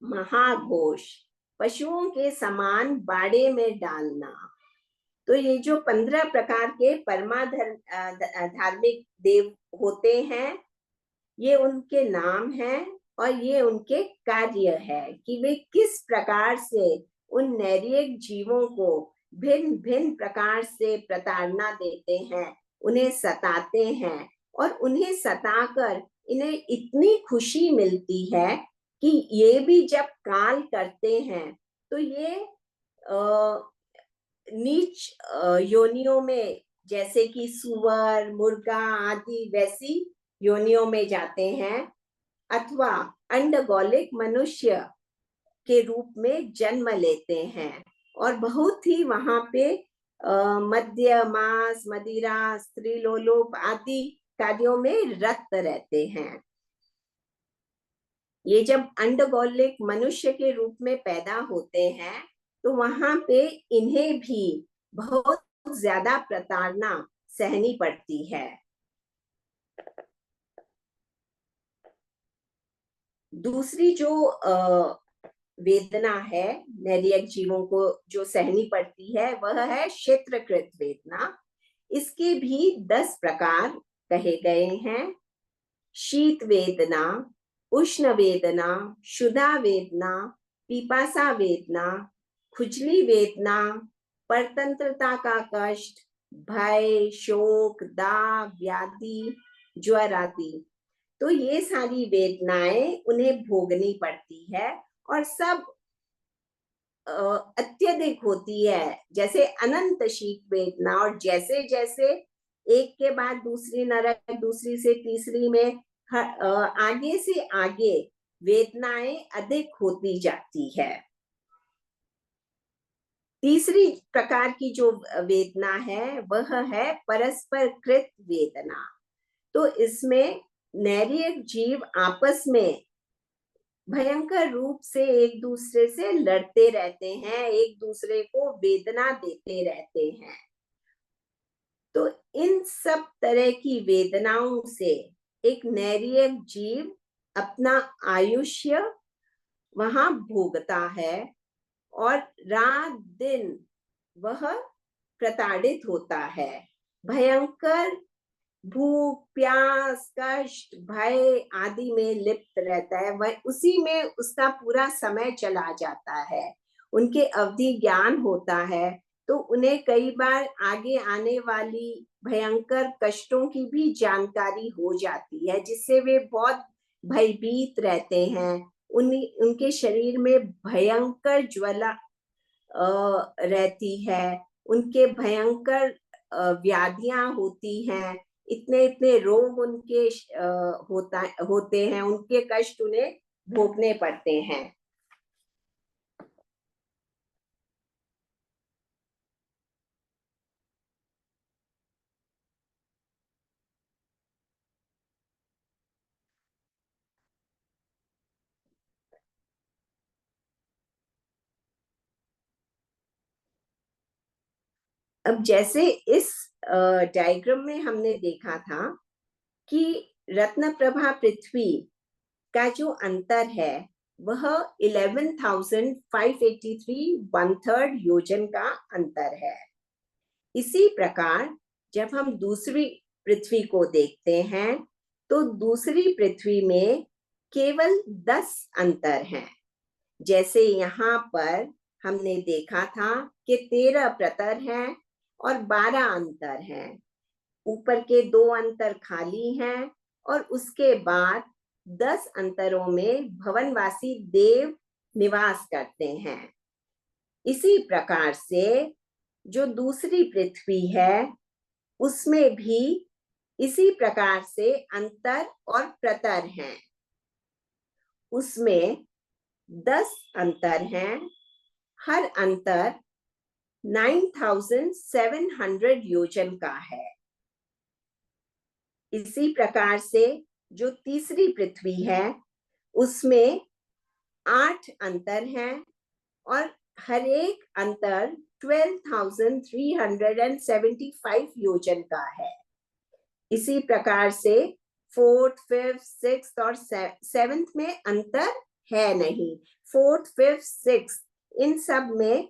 महाघोष, पशुओं के समान बाड़े में डालना। तो ये जो 15 प्रकार के धार्मिक देव होते हैं ये उनके नाम हैं और ये उनके कार्य है कि वे किस प्रकार से उन नैर्यिक जीवों को भिन्न भिन्न प्रकार से प्रताड़ना देते हैं, उन्हें सताते हैं और उन्हें सताकर इन्हें इतनी खुशी मिलती है कि ये भी जब काल करते हैं तो ये नीच योनियों में जैसे कि सुअर, मुर्गा आदि वैसी योनियों में जाते हैं अथवा अंडगोलिक मनुष्य के रूप में जन्म लेते हैं और बहुत ही वहां पे मद्य, मांस, मदिरा, स्त्रीलोलोप आदि कार्यों में रत रहते हैं। ये जब अंडगोलिक मनुष्य के रूप में पैदा होते हैं तो वहां पे इन्हें भी बहुत ज्यादा प्रताड़ना सहनी पड़ती है। दूसरी जो वेदना है नैरियक जीवों को जो सहनी पड़ती है वह है क्षेत्रकृत वेदना। इसके भी 10 प्रकार कहे गए हैं। शीत वेदना, उष्ण वेदना, क्षुधा वेदना, पिपासा वेदना, खुजली वेदना, परतंत्रता का कष्ट, भय, शोक, दाह, व्याधि, ज्वर आदि। तो ये सारी वेदनाएं उन्हें भोगनी पड़ती है और सब अत्यधिक होती है, जैसे अनंत शीत वेदना। और जैसे जैसे एक के बाद दूसरी नरक, दूसरी से तीसरी में आगे से आगे वेदनाएं अधिक होती जाती है। तीसरी प्रकार की जो वेदना है वह है परस्पर कृत वेदना। तो इसमें नैरियक जीव आपस में भयंकर रूप से एक दूसरे से लड़ते रहते हैं, एक दूसरे को वेदना देते रहते हैं। तो इन सब तरह की वेदनाओं से एक नैरियक जीव अपना आयुष्य वहां भोगता है और रात दिन वह प्रताड़ित होता है। भयंकर भूख, प्यास, कष्ट, भय आदि में लिप्त रहता है। वह उसी में उसका पूरा समय चला जाता है। उनके अवधि ज्ञान होता है तो उन्हें कई बार आगे आने वाली भयंकर कष्टों की भी जानकारी हो जाती है, जिससे वे बहुत भयभीत रहते हैं। उनके शरीर में भयंकर ज्वाला रहती है, उनके भयंकर व्याधियां होती हैं, इतने इतने रोग उनके होते हैं, उनके कष्ट उन्हें भोगने पड़ते हैं। अब जैसे इस डायग्राम में हमने देखा था कि रत्न प्रभा पृथ्वी का जो अंतर है वह 11,583 1/3 योजन का अंतर है। इसी प्रकार जब हम दूसरी पृथ्वी को देखते हैं तो दूसरी पृथ्वी में केवल 10 अंतर हैं। जैसे यहाँ पर हमने देखा था कि 13 प्रतर हैं और 12 अंतर हैं। ऊपर के 2 अंतर खाली हैं और उसके बाद 10 अंतरों में भवनवासी देव निवास करते हैं। इसी प्रकार से जो दूसरी पृथ्वी है उसमें भी इसी प्रकार से अंतर और प्रतर हैं। उसमें 10 अंतर हैं, हर अंतर 9,700 योजन का है। इसी प्रकार से जो तीसरी पृथ्वी है उसमें 8 अंतर हैं और हर एक अंतर 12,375 योजन का है। इसी प्रकार से 4th, 5th, 6th और 7th में अंतर है नहीं। 4th, 5th, 6th इन सब में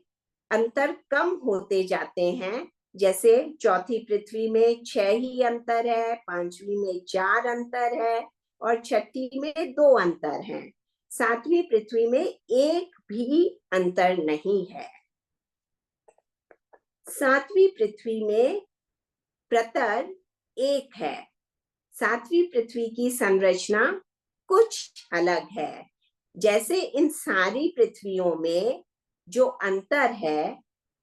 अंतर कम होते जाते हैं। जैसे चौथी पृथ्वी में 6 ही अंतर है, 5वीं में 4 अंतर है और 6ठी में 2 अंतर हैं। 7वीं पृथ्वी में 1 भी अंतर नहीं है। 7वीं पृथ्वी में प्रतर 1 है। 7वीं पृथ्वी की संरचना कुछ अलग है। जैसे इन सारी पृथ्वियों में जो अंतर है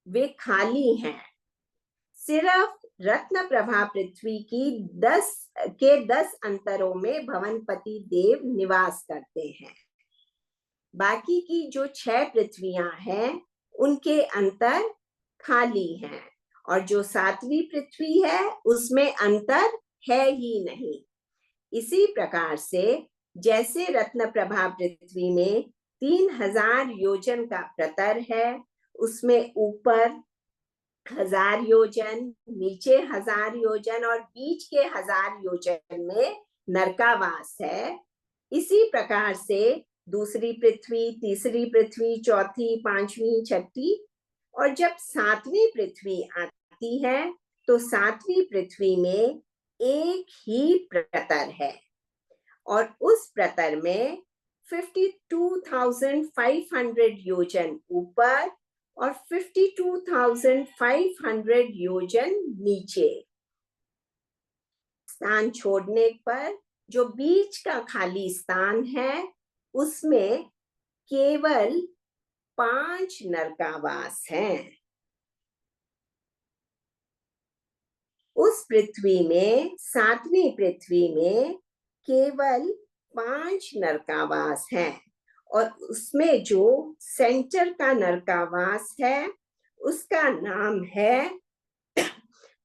वे खाली हैं। सिर्फ रत्न प्रभा पृथ्वी की 10 अंतरों में भवनपति देव निवास करते हैं। बाकी की जो 6 पृथ्वियां हैं उनके अंतर खाली हैं, और जो 7वीं पृथ्वी है उसमें अंतर है ही नहीं। इसी प्रकार से जैसे रत्न प्रभा पृथ्वी में 3000 योजन का प्रतर है, उसमें ऊपर 1000 योजन, नीचे 1000 योजन और बीच के 1000 योजन में नरकावास है। इसी प्रकार से दूसरी पृथ्वी, तीसरी पृथ्वी, चौथी, पांचवी, छठी और जब 7वीं पृथ्वी आती है तो 7वीं पृथ्वी में एक ही प्रतर है, और उस प्रतर में 52,500 योजन ऊपर और 52,500 योजन नीचे। स्थान छोड़ने पर जो बीच का खाली स्थान है उसमें केवल 5 नरकावास हैं। उस पृथ्वी में, 7वीं पृथ्वी में केवल 5 नरकावास हैं, और उसमें जो सेंटर का नरकावास है उसका नाम है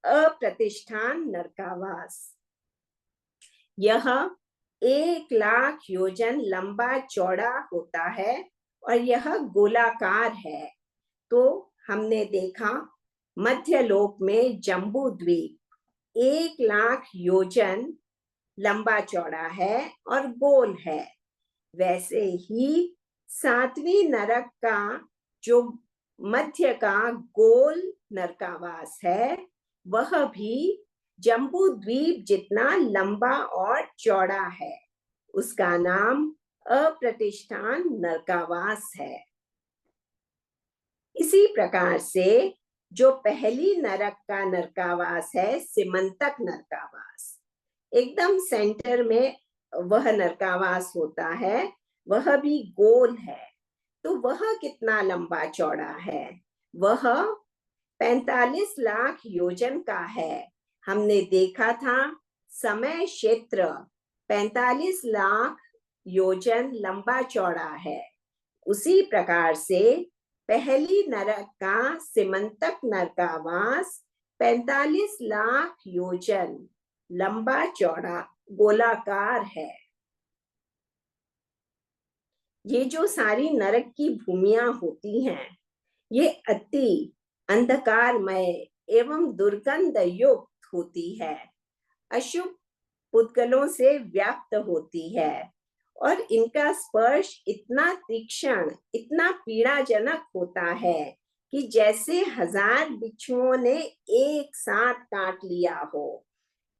अप्रतिष्ठान नरकावास। यह 1,00,000 योजन लंबा चौड़ा होता है और यह गोलाकार है। तो हमने देखा मध्यलोक में जम्बू द्वीप 1,00,000 योजन लंबा चौड़ा है और गोल है, वैसे ही 7वीं नरक का जो मध्य का गोल नरकावास है वह भी जम्बू द्वीप जितना लंबा और चौड़ा है। उसका नाम अप्रतिष्ठान नरकावास है। इसी प्रकार से जो पहली नरक का नरकावास है, सिमंतक नरकावास, एकदम सेंटर में वह नरकावास होता है, वह भी गोल है। तो वह कितना लंबा चौड़ा है? वह 45 लाख योजन का है। हमने देखा था समय क्षेत्र 45 लाख योजन लंबा चौड़ा है। उसी प्रकार से पहली नरक का सिमंतक नरकावास 45 लाख योजन लंबा चौड़ा गोलाकार है। ये जो सारी नरक की भूमियां होती हैं, ये अति अंधकारमय एवं दुर्गंध युक्त होती है, अशुभ पुद्गलों से व्याप्त होती है, और इनका स्पर्श इतना तीक्ष्ण, इतना पीड़ाजनक होता है कि जैसे 1000 बिच्छुओं ने एक साथ काट लिया हो।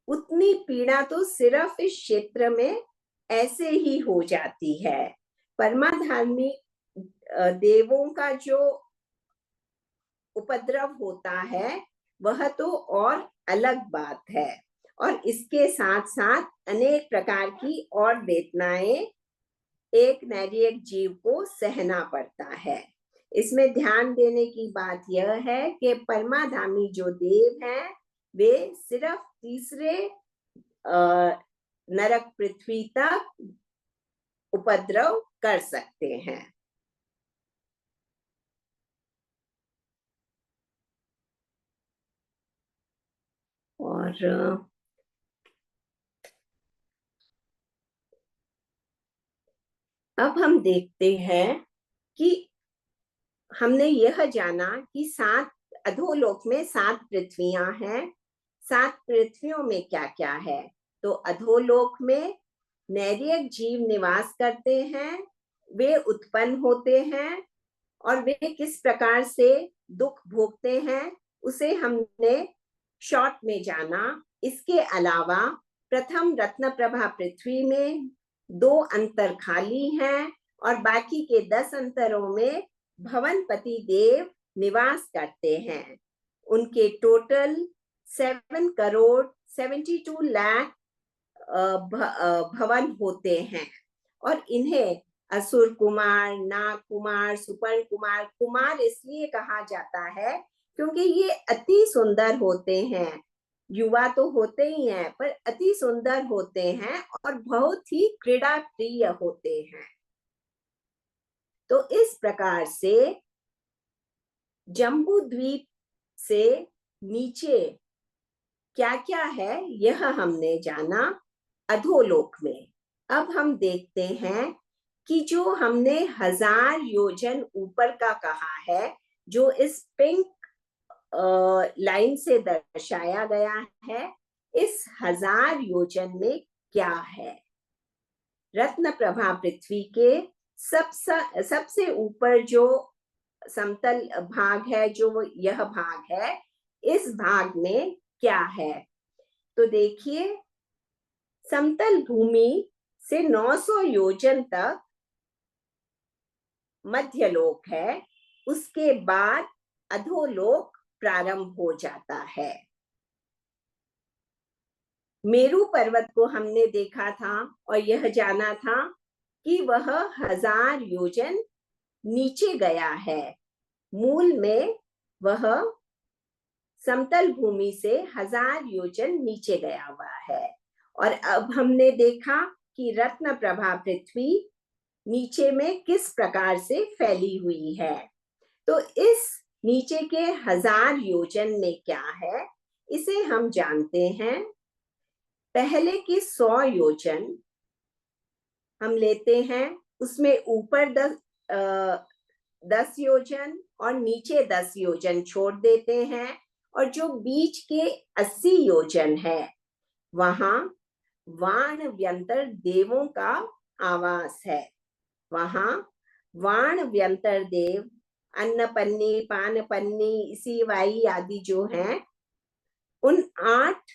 उतनी पीड़ा तो सिर्फ इस क्षेत्र में ऐसे ही हो जाती है। परमाधार्मी देवों का जो उपद्रव होता है वह तो और अलग बात है, और इसके साथ साथ अनेक प्रकार की और वेदनाएं एक नैरिक जीव को सहना पड़ता है। इसमें ध्यान देने की बात यह है कि परमाधामी जो देव हैं वे सिर्फ तीसरे नरक पृथ्वी तक उपद्रव कर सकते हैं। और अब हम देखते हैं कि हमने यह जाना कि 7 अधोलोक में 7 पृथ्वियां हैं। 7 पृथ्वियों में क्या क्या है? तो अधोलोक में नैरिक जीव निवास करते हैं, वे उत्पन्न होते हैं और वे किस प्रकार से दुख भोगते हैं उसे हमने शॉर्ट में जाना। इसके अलावा प्रथम रत्न प्रभा पृथ्वी में 2 अंतर खाली हैं और बाकी के 10 अंतरों में भवनपति देव निवास करते हैं। उनके टोटल 7 करोड़ 72 लाख भवन होते हैं, और इन्हें असुर कुमार, नाग कुमार, सुपर्ण कुमार, कुमार इसलिए कहा जाता है क्योंकि ये अति सुंदर होते हैं। युवा तो होते ही हैं पर अति सुंदर होते हैं और बहुत ही क्रीड़ा प्रिय होते हैं। तो इस प्रकार से जम्बू द्वीप से नीचे क्या क्या है यह हमने जाना अधोलोक में। अब हम देखते हैं कि जो हमने 1000 योजन ऊपर का कहा है, जो इस पिंक लाइन से दर्शाया गया है, इस 1000 योजन में क्या है। रत्न प्रभा पृथ्वी के सबसे ऊपर जो समतल भाग है, जो यह भाग है, इस भाग में क्या है। तो देखिए, समतल भूमि से 900 योजन तक मध्यलोक है, उसके बाद अधोलोक प्रारंभ हो जाता है। मेरू पर्वत को हमने देखा था और यह जाना था कि वह 1000 योजन नीचे गया है। मूल में वह समतल भूमि से 1000 योजन नीचे गया हुआ है। और अब हमने देखा कि रत्न प्रभा पृथ्वी नीचे में किस प्रकार से फैली हुई है। तो इस नीचे के 1000 योजन में क्या है, इसे हम जानते हैं। पहले की 100 योजन हम लेते हैं, उसमें ऊपर 10 योजन और नीचे 10 योजन छोड़ देते हैं, और जो बीच के 80 योजन है, वहां वाण व्यंतर देवों का आवास है। वहां वाण व्यंतर देव, अन्नपन्नी, पानपन्नी, इसी वाई आदि जो हैं, उन 8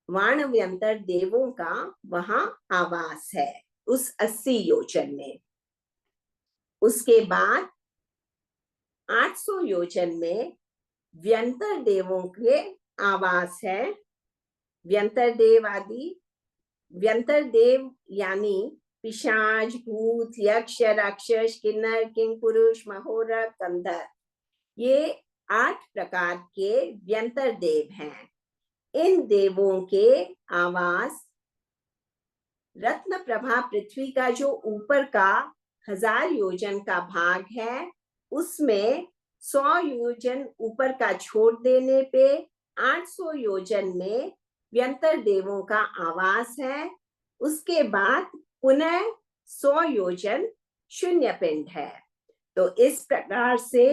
वाण व्यंतर देवों का वहां आवास है उस 80 योजन में। उसके बाद 800 योजन में व्यंतर देवों के आवास है। व्यंतर देव आदि, व्यंतर देव यानी पिशाच, भूत, यक्ष, राक्षस, किन्नर, किंग पुरुष, महोरा, कंधर, ये 8 प्रकार के व्यंतर देव हैं। इन देवों के आवास रत्न प्रभा पृथ्वी का जो ऊपर का 1000 योजन का भाग है, उसमें 100 योजन ऊपर का छोड़ देने पे 800 योजन में व्यंतर देवों का आवास है। उसके बाद पुनः 100 योजन शून्य पिंड है। तो इस प्रकार से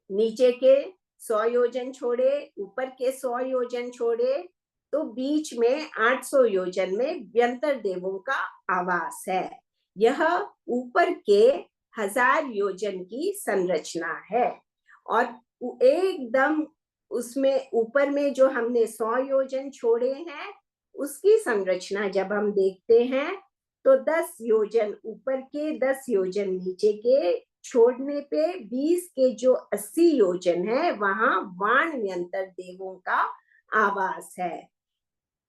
नीचे के 100 योजन छोड़े, ऊपर के 100 योजन छोड़े, तो बीच में 800 योजन में व्यंतर देवों का आवास है। यह ऊपर के 1000 योजन की संरचना है। और एकदम उसमें ऊपर में जो हमने 100 योजन छोड़े हैं, उसकी संरचना जब हम देखते हैं, तो 10 योजन ऊपर के, 10 योजन नीचे के छोड़ने पे 20 के जो 80 योजन है, वहां वाण व्यंतर देवों का आवास है।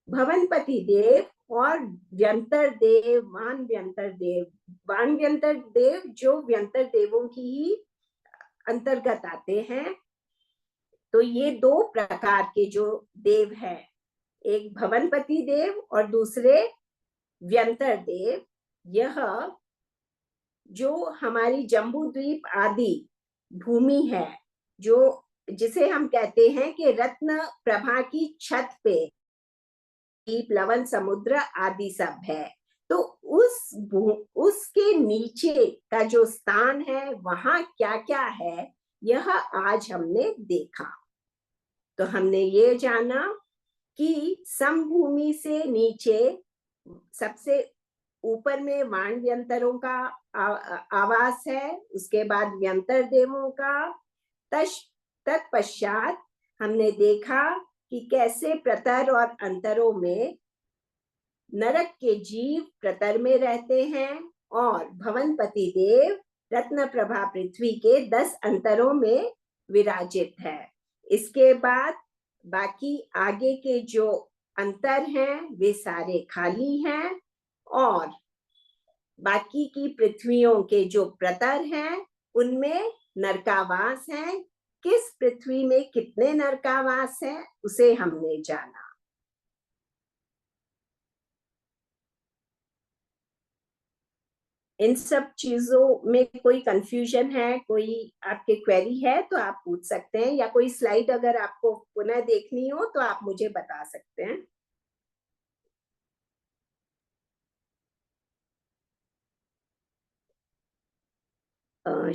भवनपति देव और व्यंतर देव, वाण व्यंतर देव जो व्यंतर देवों की ही अंतर्गत आते हैं। तो ये 2 प्रकार के जो देव हैं, एक भवनपति देव और दूसरे व्यंतर देव। यह जो हमारी जम्बू द्वीप आदि भूमि है, जो जिसे हम कहते हैं कि रत्न प्रभा की छत पे द्वीप, लवण समुद्र आदि सब है, तो उसके नीचे का जो स्थान है, वहां क्या क्या है, यह आज हमने देखा। तो हमने ये जाना कि समभूमि से नीचे सबसे ऊपर में वाण व्यंतरों का आवास है, उसके बाद व्यंतर देवों का। तत्पश्चात हमने देखा कि कैसे प्रतर और अंतरों में नरक के जीव प्रतर में रहते हैं, और भवनपति देव रत्न प्रभा पृथ्वी के 10 अंतरों में विराजित है। इसके बाद बाकी आगे के जो अंतर हैं, वे सारे खाली हैं, और बाकी की पृथ्वियों के जो प्रतर हैं, उनमें नरकावास हैं। किस पृथ्वी में कितने नरकावास हैं, उसे हमने जाना। इन सब चीजों में कोई कंफ्यूजन है, कोई आपके क्वेरी है तो आप पूछ सकते हैं, या कोई स्लाइड अगर आपको पुनः देखनी हो तो आप मुझे बता सकते हैं।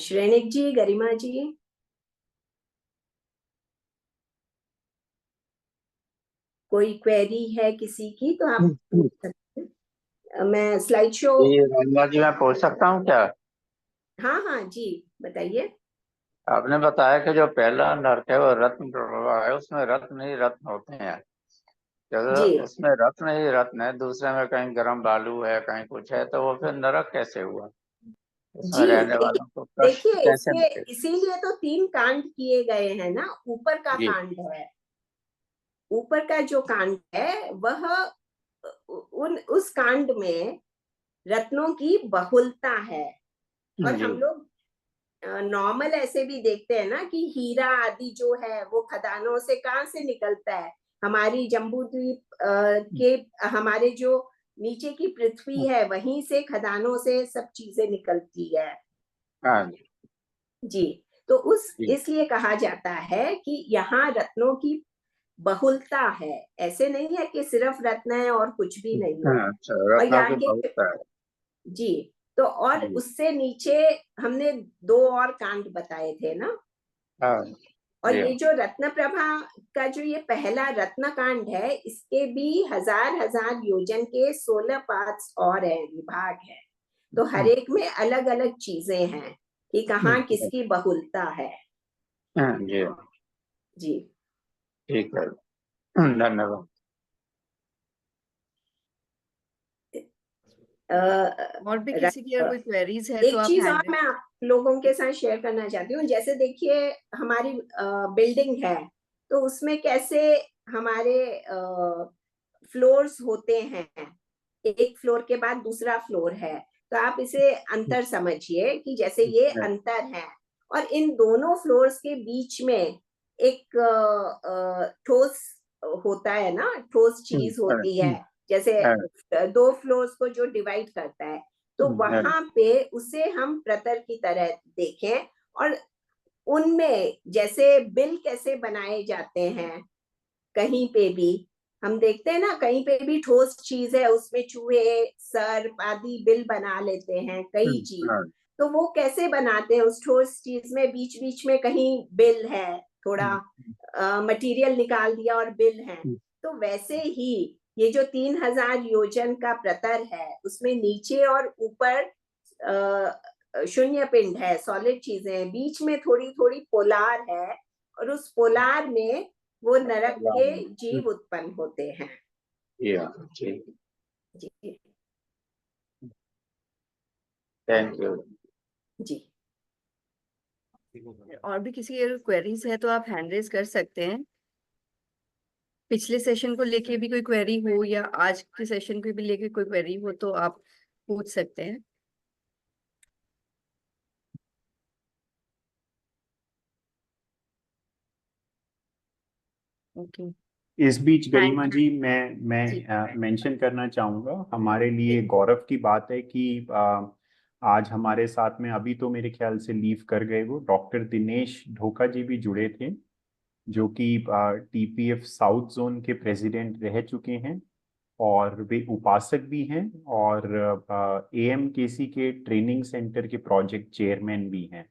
श्रेणिक जी, गरिमा जी, कोई क्वेरी है किसी की तो आप पूछ सकते हैं। मैं स्लाइड शो। जी रंजना जी, मैं पूछ सकता हूँ क्या? हाँ हाँ जी, बताइए। आपने बताया कि जो पहला नर्क है वो रत्न प्रभा है, उसमें रत्न ही रत्न होते हैं। जी जब उसमें रत्न ही रत्न है, दूसरे में कहीं गर्म बालू है, कहीं कुछ है, तो वो फिर नरक कैसे हुआ? उसमें जी, रहने वालों को कष्ट देखिए कैसे इसके मिले? इसीलिए तो 3 कांड किए गए हैं ना। ऊपर का जी। कांड है, ऊपर का जो कांड है वह उस कांड में रत्नों की बहुलता है। और जी। हम लोग नॉर्मल ऐसे भी देखते हैं ना कि हीरा आदि जो है वो खदानों से कहाँ से निकलता है, हमारी जम्बू द्वीप के हमारे जो नीचे की पृथ्वी है वहीं से खदानों से सब चीजें निकलती है। हाँ जी। जी, तो उस जी। इसलिए कहा जाता है कि यहाँ रत्नों की बहुलता है, ऐसे नहीं है कि सिर्फ रत्न है और कुछ भी नहीं है। हाँ, अच्छा, और रत्नों यहाँ की के बहुलता है। जी, तो और जी। उससे नीचे हमने 2 और कांड बताए थे ना। हाँ और जी। ये जो रत्न प्रभा का जो ये पहला रत्न कांड है, इसके भी हजार योजन के 16 पार्ट्स और है, विभाग है। तो हर एक में अलग अलग चीजें हैं कि कहाँ किसकी बहुलता है। हाँ जी। जी ठीक है, धन्यवाद। और भी किसी की अगर कोई क्वेरीज है तो एक आप चीज और हैंड। मैं आप लोगों के साथ शेयर करना चाहती हूँ। जैसे देखिए हमारी बिल्डिंग है, तो उसमें कैसे हमारे फ्लोर्स होते हैं, एक फ्लोर के बाद दूसरा फ्लोर है। तो आप इसे अंतर समझिए कि जैसे ये अंतर है, और इन दोनों फ्लोर्स के बीच में एक ठोस होता है ना, ठोस चीज होती है, जैसे 2 फ्लोर्स को जो डिवाइड करता है। तो वहां पे उसे हम प्रतर की तरह देखें, और उनमें जैसे बिल कैसे बनाए जाते हैं, कहीं पे भी हम देखते हैं ना, कहीं पे भी ठोस चीज है उसमें चूहे सर्प आदि बिल बना लेते हैं कई चीज। तो वो कैसे बनाते हैं, उस ठोस चीज में बीच बीच में कहीं बिल है, थोड़ा मटेरियल निकाल दिया और बिल है। तो वैसे ही ये जो 3000 योजन का प्रतर है, उसमें नीचे और ऊपर शून्य पिंड है, सॉलिड चीजें हैं, बीच में थोड़ी थोड़ी पोलार है, और उस पोलार में वो नरक के जीव उत्पन्न होते हैं। ठीक, जी थैंक यू। जी। और भी किसी की अगर क्वेरीज है तो आप हैंड रेज कर सकते हैं। पिछले सेशन को लेके भी कोई क्वेरी हो या आज के सेशन को भी लेके कोई क्वेरी हो तो आप पूछ सकते हैं। ओके। इस बीच गरिमा थैंक जी, जी। मैं मेंशन करना चाहूँगा, हमारे लिए गौरव की बात है कि आज हमारे साथ में, अभी तो मेरे ख्याल से लीव कर गए, वो डॉक्टर दिनेश ढोका जी भी जुड़े थे, जो कि टीपीएफ साउथ जोन के प्रेसिडेंट रह चुके हैं, और वे उपासक भी हैं, और एएमकेसी के ट्रेनिंग सेंटर के प्रोजेक्ट चेयरमैन भी हैं।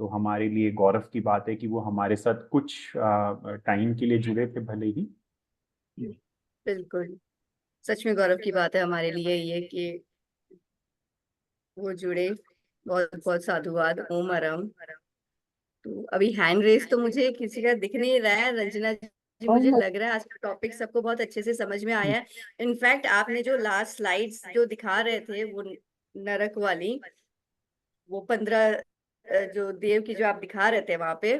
तो हमारे लिए गौरव की बात है कि वो हमारे साथ कुछ टाइम के लिए जुड़े थे, भले ही। बिल्कुल, सच में गौरव की बात है हमारे लिए ये कि वो जुड़े। बहुत बहुत साधुवाद। ओम अरम। तो अभी हैंड रेस तो मुझे किसी का दिख नहीं रहा है। रंजना जी, मुझे लग रहा है आज का टॉपिक सबको बहुत अच्छे से समझ में आया है। इनफैक्ट आपने जो लास्ट स्लाइड्स जो दिखा रहे थे वो नरक वाली, वो 15 जो देव की जो आप दिखा रहे थे वहां पे,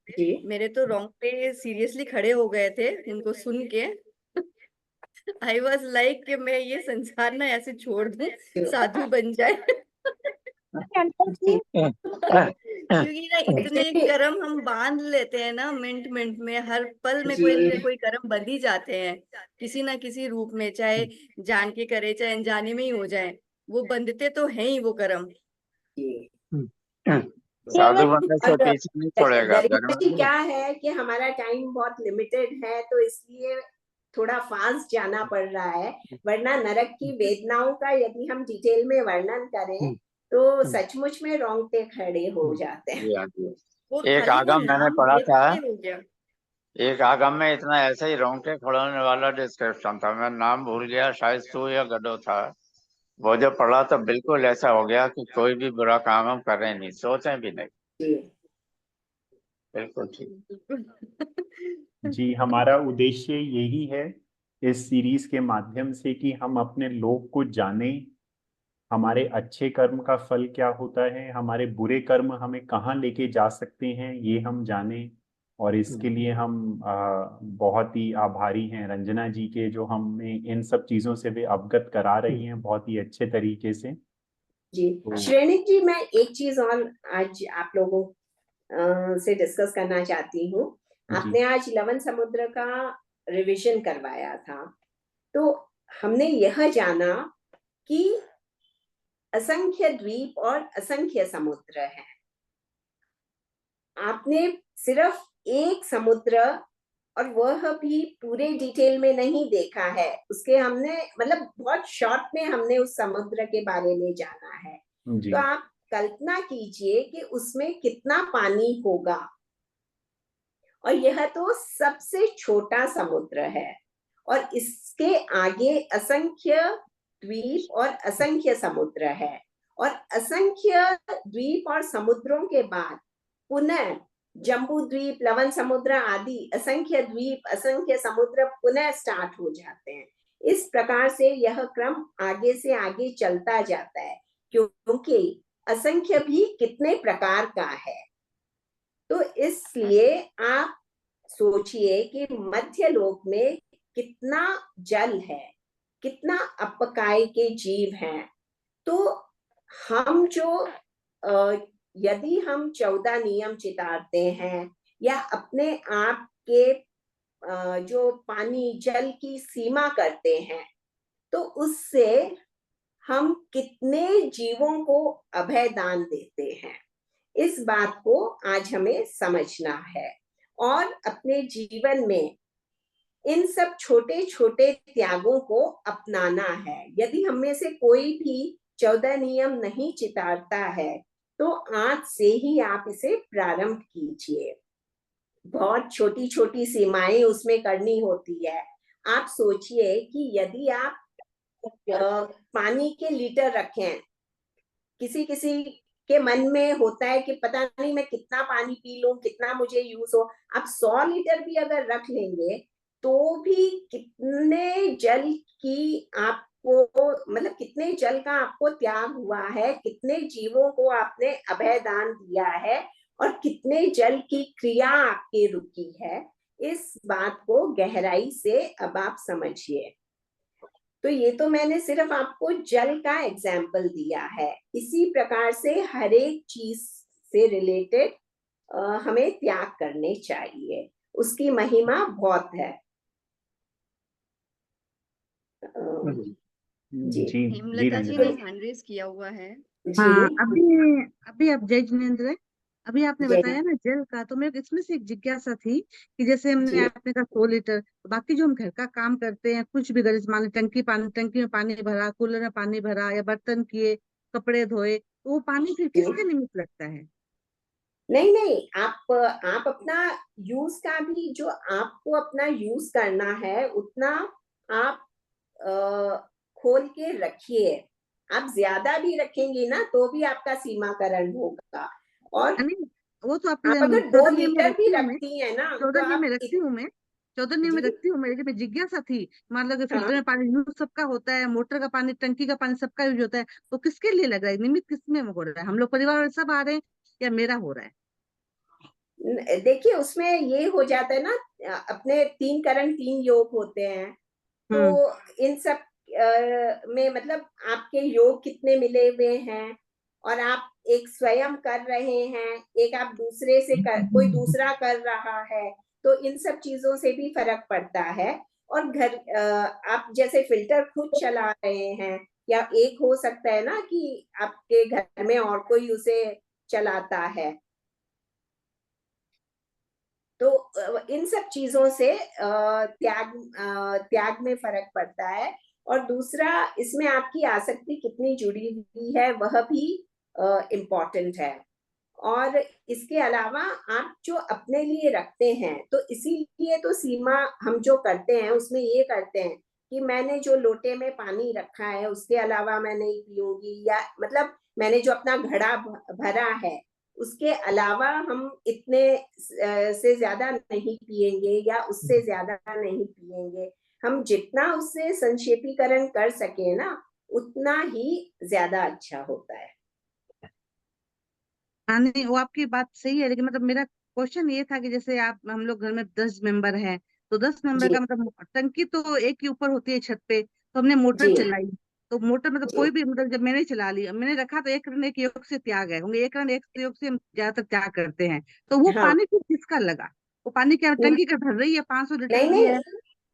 जी मेरे तो रोंगटे सीरियसली खड़े हो गए थे उनको सुन के। आई वॉज लाइक कि मैं ये संसार ना ऐसे छोड़ दूं, साधु बन जाए। क्योंकि ना इतने कर्म हम बांध लेते हैं ना, मिनट मिनट में हर पल में कोई ना कोई कर्म बंध ही जाते हैं किसी ना किसी रूप में, चाहे जान के करे चाहे अनजाने में ही हो जाए। वो बंधते तो हैं ही वो कर्म। जी। साधु बनने से और पीछे नहीं छोड़ेगा। गरिमा जी क्या है कि हमारा टाइम बहुत लिमिटेड है, तो इसलिए थोड़ा फास्ट जाना पड़ रहा है, वरना नरक की वेदनाओं का यदि हम डिटेल में वर्णन करें तो सचमुच में रोंगटे खड़े हो जाते हैं। जी हाँ जी। वो एक खाली वो आगम मैंने नाम पढ़ा था, लेते हो गया। एक आगम में इतना ऐसे ही रोंगटे खड़ाने वाला डिस्क्रिप्शन था, मैं नाम भूल गया, शायद सू या गड्ढो था। वो जो पढ़ा तो बिल्कुल ऐसा हो गया कि कोई भी बुरा काम हम करें नहीं, सोचें भी नहीं। जी। बिल्कुल ठीक। जी, हमारा उद्देश्य यही है इस सीरीज के माध्यम से कि हम अपने लोक को जानें, हमारे अच्छे कर्म का फल क्या होता है, हमारे बुरे कर्म हमें कहाँ लेके जा सकते हैं, ये हम जानें। और इसके लिए हम बहुत ही आभारी हैं रंजना जी के, जो हमें इन सब चीज़ों से वे अवगत करा रही हैं बहुत ही अच्छे तरीके से। जी तो श्रेणिक जी, मैं एक चीज और आज आप लोगों से डिस्कस करना चाहती हूँ। जी आपने आज लवन समुद्र का रिवीजन करवाया था, तो हमने यह जाना कि असंख्य द्वीप और असंख्य समुद्र हैं। आपने सिर्फ एक समुद्र, और वह भी पूरे डिटेल में नहीं देखा है, उसके हमने मतलब बहुत शॉर्ट में हमने उस समुद्र के बारे में जाना है। जी तो आप कल्पना कीजिए कि उसमें कितना पानी होगा, और यह तो सबसे छोटा समुद्र है, और इसके आगे असंख्य द्वीप और असंख्य समुद्र है, और असंख्य द्वीप और समुद्रों के बाद पुनः जम्बू द्वीप, लवन समुद्र आदि असंख्य द्वीप, असंख्य समुद्र पुनः स्टार्ट हो जाते हैं। इस प्रकार से यह क्रम आगे से आगे चलता जाता है, क्योंकि असंख्य भी कितने प्रकार का है। तो इसलिए आप सोचिए कि मध्य लोक में कितना जल है, कितना अपकाय के जीव हैं। तो हम जो यदि हम 14 नियम चितारते हैं, या अपने आप के जो पानी जल की सीमा करते हैं, तो उससे हम कितने जीवों को अभय दान देते हैं, इस बात को आज हमें समझना है, और अपने जीवन में इन सब छोटे छोटे त्यागों को अपनाना है। यदि हम में से कोई भी 14 नियम नहीं चितारता है, तो आज से ही आप इसे प्रारंभ कीजिए। बहुत छोटी छोटी सीमाएं उसमें करनी होती है। आप सोचिए कि यदि आप पानी के लीटर रखें, किसी किसी के मन में होता है कि पता नहीं मैं कितना पानी पी लूं, कितना मुझे यूज हो। आप 100 लीटर भी अगर रख लेंगे तो भी कितने जल की आपको मतलब कितने जल का आपको त्याग हुआ है, कितने जीवों को आपने अभय दान दिया है, और कितने जल की क्रिया आपकी रुकी है। इस बात को गहराई से अब आप समझिए। तो ये तो मैंने सिर्फ आपको जल का एग्जाम्पल दिया है। इसी प्रकार से हर एक चीज से रिलेटेड हमें त्याग करने चाहिए, उसकी महिमा बहुत है। जी जी हेमलता जी रंजना ने हैंड रेज किया हुआ है। हाँ, जी अभी अभी आप जय जिनेंद्र, अभी आपने जय बताया ना जल का, तो मेरे को इसमें से एक जिज्ञासा थी कि जैसे हमने जी आपने कहा 100 लीटर, बाकी जो हम घर का काम करते हैं, कुछ भी घर मान लो टंकी में पानी भरा, कूलर में पानी भरा, या बर्तन किए, कपड़े धोए, तो वो पानी फिर जी किसके निमित्त लगता है? नहीं नहीं, आप अपना यूज का भी, जो आपको अपना यूज करना है उतना आप खोल के रखिए। आप ज्यादा भी रखेंगे ना तो भी आपका सीमाकरण होगा। और नहीं, वो तो आपके आप अगर 2 14 नियम में लीटर भी रखती हूँ मैं, रखती है ना 14 तो नियम में आप रखती हूँ मैं, 14 नियम में जी रखती हूँ मैं, लेकिन जिज्ञासा थी, मान लो कि हाँ। फिल्टर में पानी यूज सबका होता है, मोटर का पानी, टंकी का पानी सबका यूज होता है, तो किसके लिए लग रहा है, निमित्त किसमें हो रहा है? हम लोग परिवार वाले सब आ रहे हैं या मेरा हो रहा है? देखिए उसमें ये हो जाता है ना, अपने 3 करण 3 योग होते हैं। तो हम्म इन सब में मतलब आपके योग कितने मिले हुए हैं, और आप एक स्वयं कर रहे हैं, एक आप दूसरे से कोई दूसरा कर रहा है, तो इन सब चीजों से भी फर्क पड़ता है। और घर आप जैसे फिल्टर खुद चला रहे हैं, या एक हो सकता है ना कि आपके घर में और कोई उसे चलाता है। तो इन सब चीजों से त्याग में फर्क पड़ता है। और दूसरा, इसमें आपकी आसक्ति कितनी जुड़ी हुई है वह भी इम्पोर्टेंट है। और इसके अलावा आप जो अपने लिए रखते हैं, तो इसीलिए तो सीमा हम जो करते हैं उसमें ये करते हैं कि मैंने जो लोटे में पानी रखा है उसके अलावा मैं नहीं पीऊंगी, या मतलब मैंने जो अपना घड़ा भरा है उसके अलावा हम इतने से ज्यादा नहीं पिएंगे या उससे ज्यादा नहीं पिएंगे। हम जितना उससे संक्षेपीकरण कर सके ना, उतना ही ज्यादा अच्छा होता है। हाँ नहीं, वो आपकी बात सही है, लेकिन मतलब मेरा क्वेश्चन ये था कि जैसे आप, हम लोग घर में 10 मेंबर हैं, तो 10 मेंबर जी का मतलब टंकी तो एक के ऊपर होती है छत पे, तो हमने मोटर जी चलाई। तो मोटर मतलब जी कोई भी, मतलब जब मैंने चला ली, मैंने रखा तो एक रन एक योग से त्याग है, क्योंकि एक रन एक योग से हम ज्यादातर त्याग करते हैं। तो वो हाँ, पानी फिर किसका लगा? वो पानी क्या नहीं टंकी का भर रही है, 500 लीटर नहीं की है? नहीं,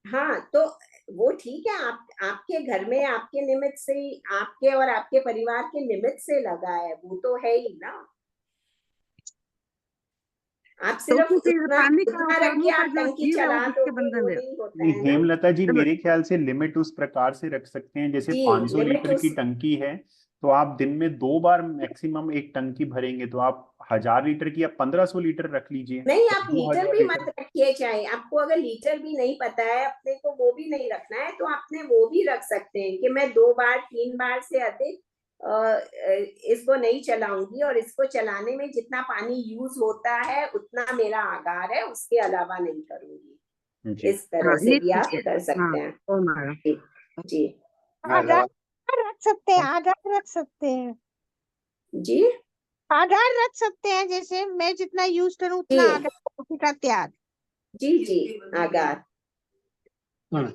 हाँ तो वो ठीक है, आप आपके घर में आपके निमित्त से ही, आपके और आपके परिवार के निमित्त से लगा है, वो तो है ही ना। आप तो सिर्फ उसमें फिर उतना पानी का उतना रख के उपकरणों का आप जो टंकी जीव है वो चला किसके दोगे, बंधन वो है? नहीं होता नहीं है ना। हेमलता जी, मतलब मेरे ख्याल से लिमिट उस प्रकार से रख सकते हैं, जैसे जी 500 लिमिट लीटर की उस, टंकी है तो आप दिन में 2 बार मैक्सिमम एक टंकी भरेंगे, तो आप 1000 लीटर की या 1500 लीटर रख लीजिए, नहीं तो आप दो लीटर हजार भी मत लीटर रखिए, चाहे आपको अगर लीटर भी नहीं पता है अपने को, वो भी नहीं रखना है, तो आपने वो भी रख सकते हैं कि मैं 2 बार 3 बार से अधिक इसको नहीं चलाऊंगी, और इसको चलाने में जितना पानी यूज होता है उतना मेरा आगार है, उसके अलावा नहीं करूंगी। जी। इस तरह हाँ, से ये भी ठीक आप है। कर हाँ, सकते हैं। ओ मैडम। जी जी आधार रख सकते हैं, आधार रख सकते हैं, जी आधार रख सकते हैं, जैसे मैं जितना यूज करूँ उतना जी आधार उसी का त्याग। जी जी आगार। ओके,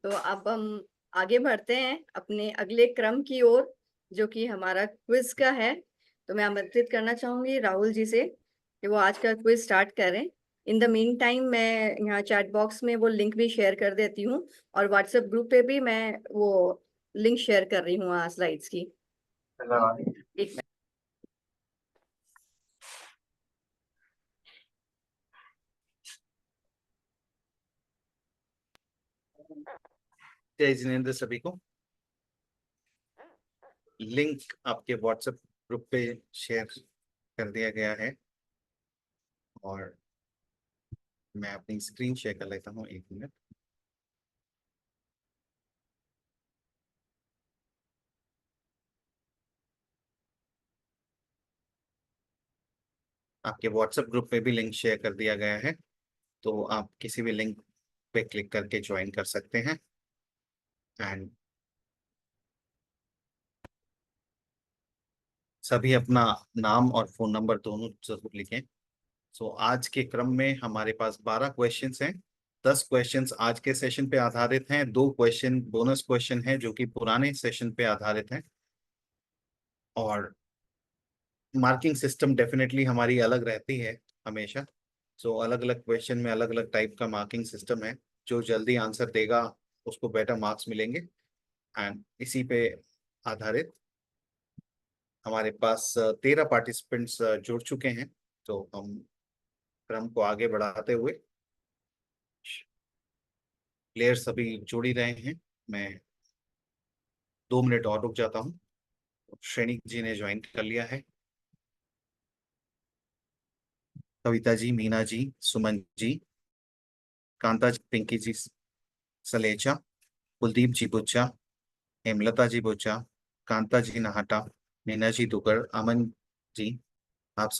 तो अब हम आगे बढ़ते हैं अपने अगले क्रम की ओर, जो कि हमारा क्विज का है। तो मैं आमंत्रित करना चाहूंगी राहुल जी से कि वो आज का क्विज स्टार्ट करें। इन द मीन टाइम मैं यहाँ चैट बॉक्स में वो लिंक भी शेयर कर देती हूँ, और व्हाट्सएप ग्रुप पे भी मैं वो लिंक शेयर कर रही हूँ स्लाइड्स की। एक मिनट। जय जिनेंद्र सभी को। लिंक आपके व्हाट्सएप ग्रुप पे शेयर कर दिया गया है, और मैं अपनी स्क्रीन शेयर कर लेता हूँ, 1 मिनट। आपके व्हाट्सएप ग्रुप पे भी लिंक शेयर कर दिया गया है, तो आप किसी भी लिंक पे क्लिक करके ज्वाइन कर सकते हैं। एंड सभी अपना नाम और फोन नंबर दोनों जरूर लिखें। सो आज के क्रम में हमारे पास 12 क्वेश्चंस हैं। 10 क्वेश्चंस आज के सेशन पे आधारित हैं, 2 क्वेश्चन बोनस क्वेश्चन हैं जो कि पुराने सेशन पे आधारित हैं। और मार्किंग सिस्टम डेफिनेटली हमारी अलग रहती है हमेशा। सो अलग अलग क्वेश्चन में अलग अलग टाइप का मार्किंग सिस्टम है। जो जल्दी आंसर देगा उसको बेटर मार्क्स मिलेंगे। एंड इसी पे आधारित हमारे पास 13 पार्टिसिपेंट्स जुड़ चुके हैं। तो हम क्रम को आगे बढ़ाते हुए, प्लेयर्स अभी जुड़ ही रहे हैं, मैं 2 मिनट और रुक जाता हूँ। श्रेणिक जी ने ज्वाइन कर लिया है, कविता जी, मीना जी, सुमन जी, कांता जी, पिंकी जी सलेचा, कुलदीप जी बुच्चा, हेमलता जी बुच्चा, कांता जी नाहटा, मीना जी दुगर, अमन जी, आप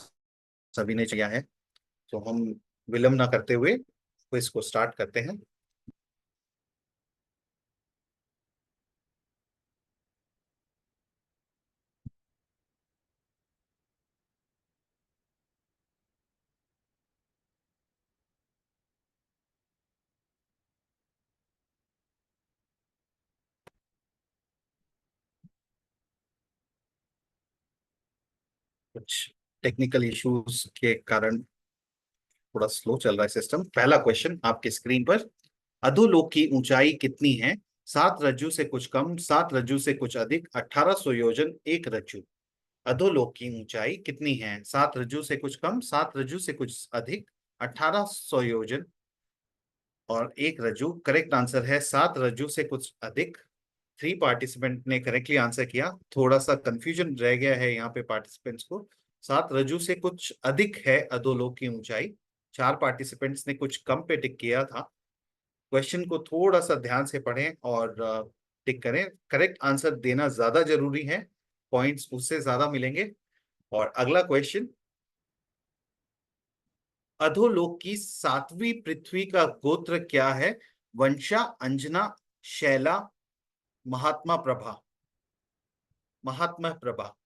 सभी ने किया है। तो हम विलंब ना करते हुए क्विज को स्टार्ट करते हैं। कुछ टेक्निकल इश्यूज के कारण थोड़ा स्लो चल रहा है सिस्टम। पहला क्वेश्चन आपकी स्क्रीन पर, अधोलोक की ऊंचाई कितनी है? 7 रज्जु से कुछ कम, 7 रज्जु से कुछ अधिक, 1800 योजन, 1 रज्जु। अधोलोक की ऊंचाई कितनी है? 7 रज्जु से कुछ कम, 7 रज्जु से कुछ अधिक, 1800 योजन और 1 रज्जु। करेक्ट आंसर है 7 रज्जु से कुछ अधिक। 3 पार्टिसिपेंट ने करेक्टली आंसर किया। थोड़ा सा कंफ्यूजन रह गया है यहाँ पे पार्टिसिपेंट्स को। 7 रज्जु से कुछ अधिक है अधोलोक की ऊंचाई। 4 पार्टिसिपेंट्स ने कुछ कम पे टिक किया था। क्वेश्चन को थोड़ा सा ध्यान से पढ़ें और टिक करें। करेक्ट आंसर देना ज्यादा जरूरी है, पॉइंट्स उससे ज्यादा मिलेंगे। और अगला क्वेश्चन, अधोलोक की 7वीं पृथ्वी का गोत्र क्या है? वंशा, अंजना, शैला, महात्मा प्रभा। महात्मा प्रभा।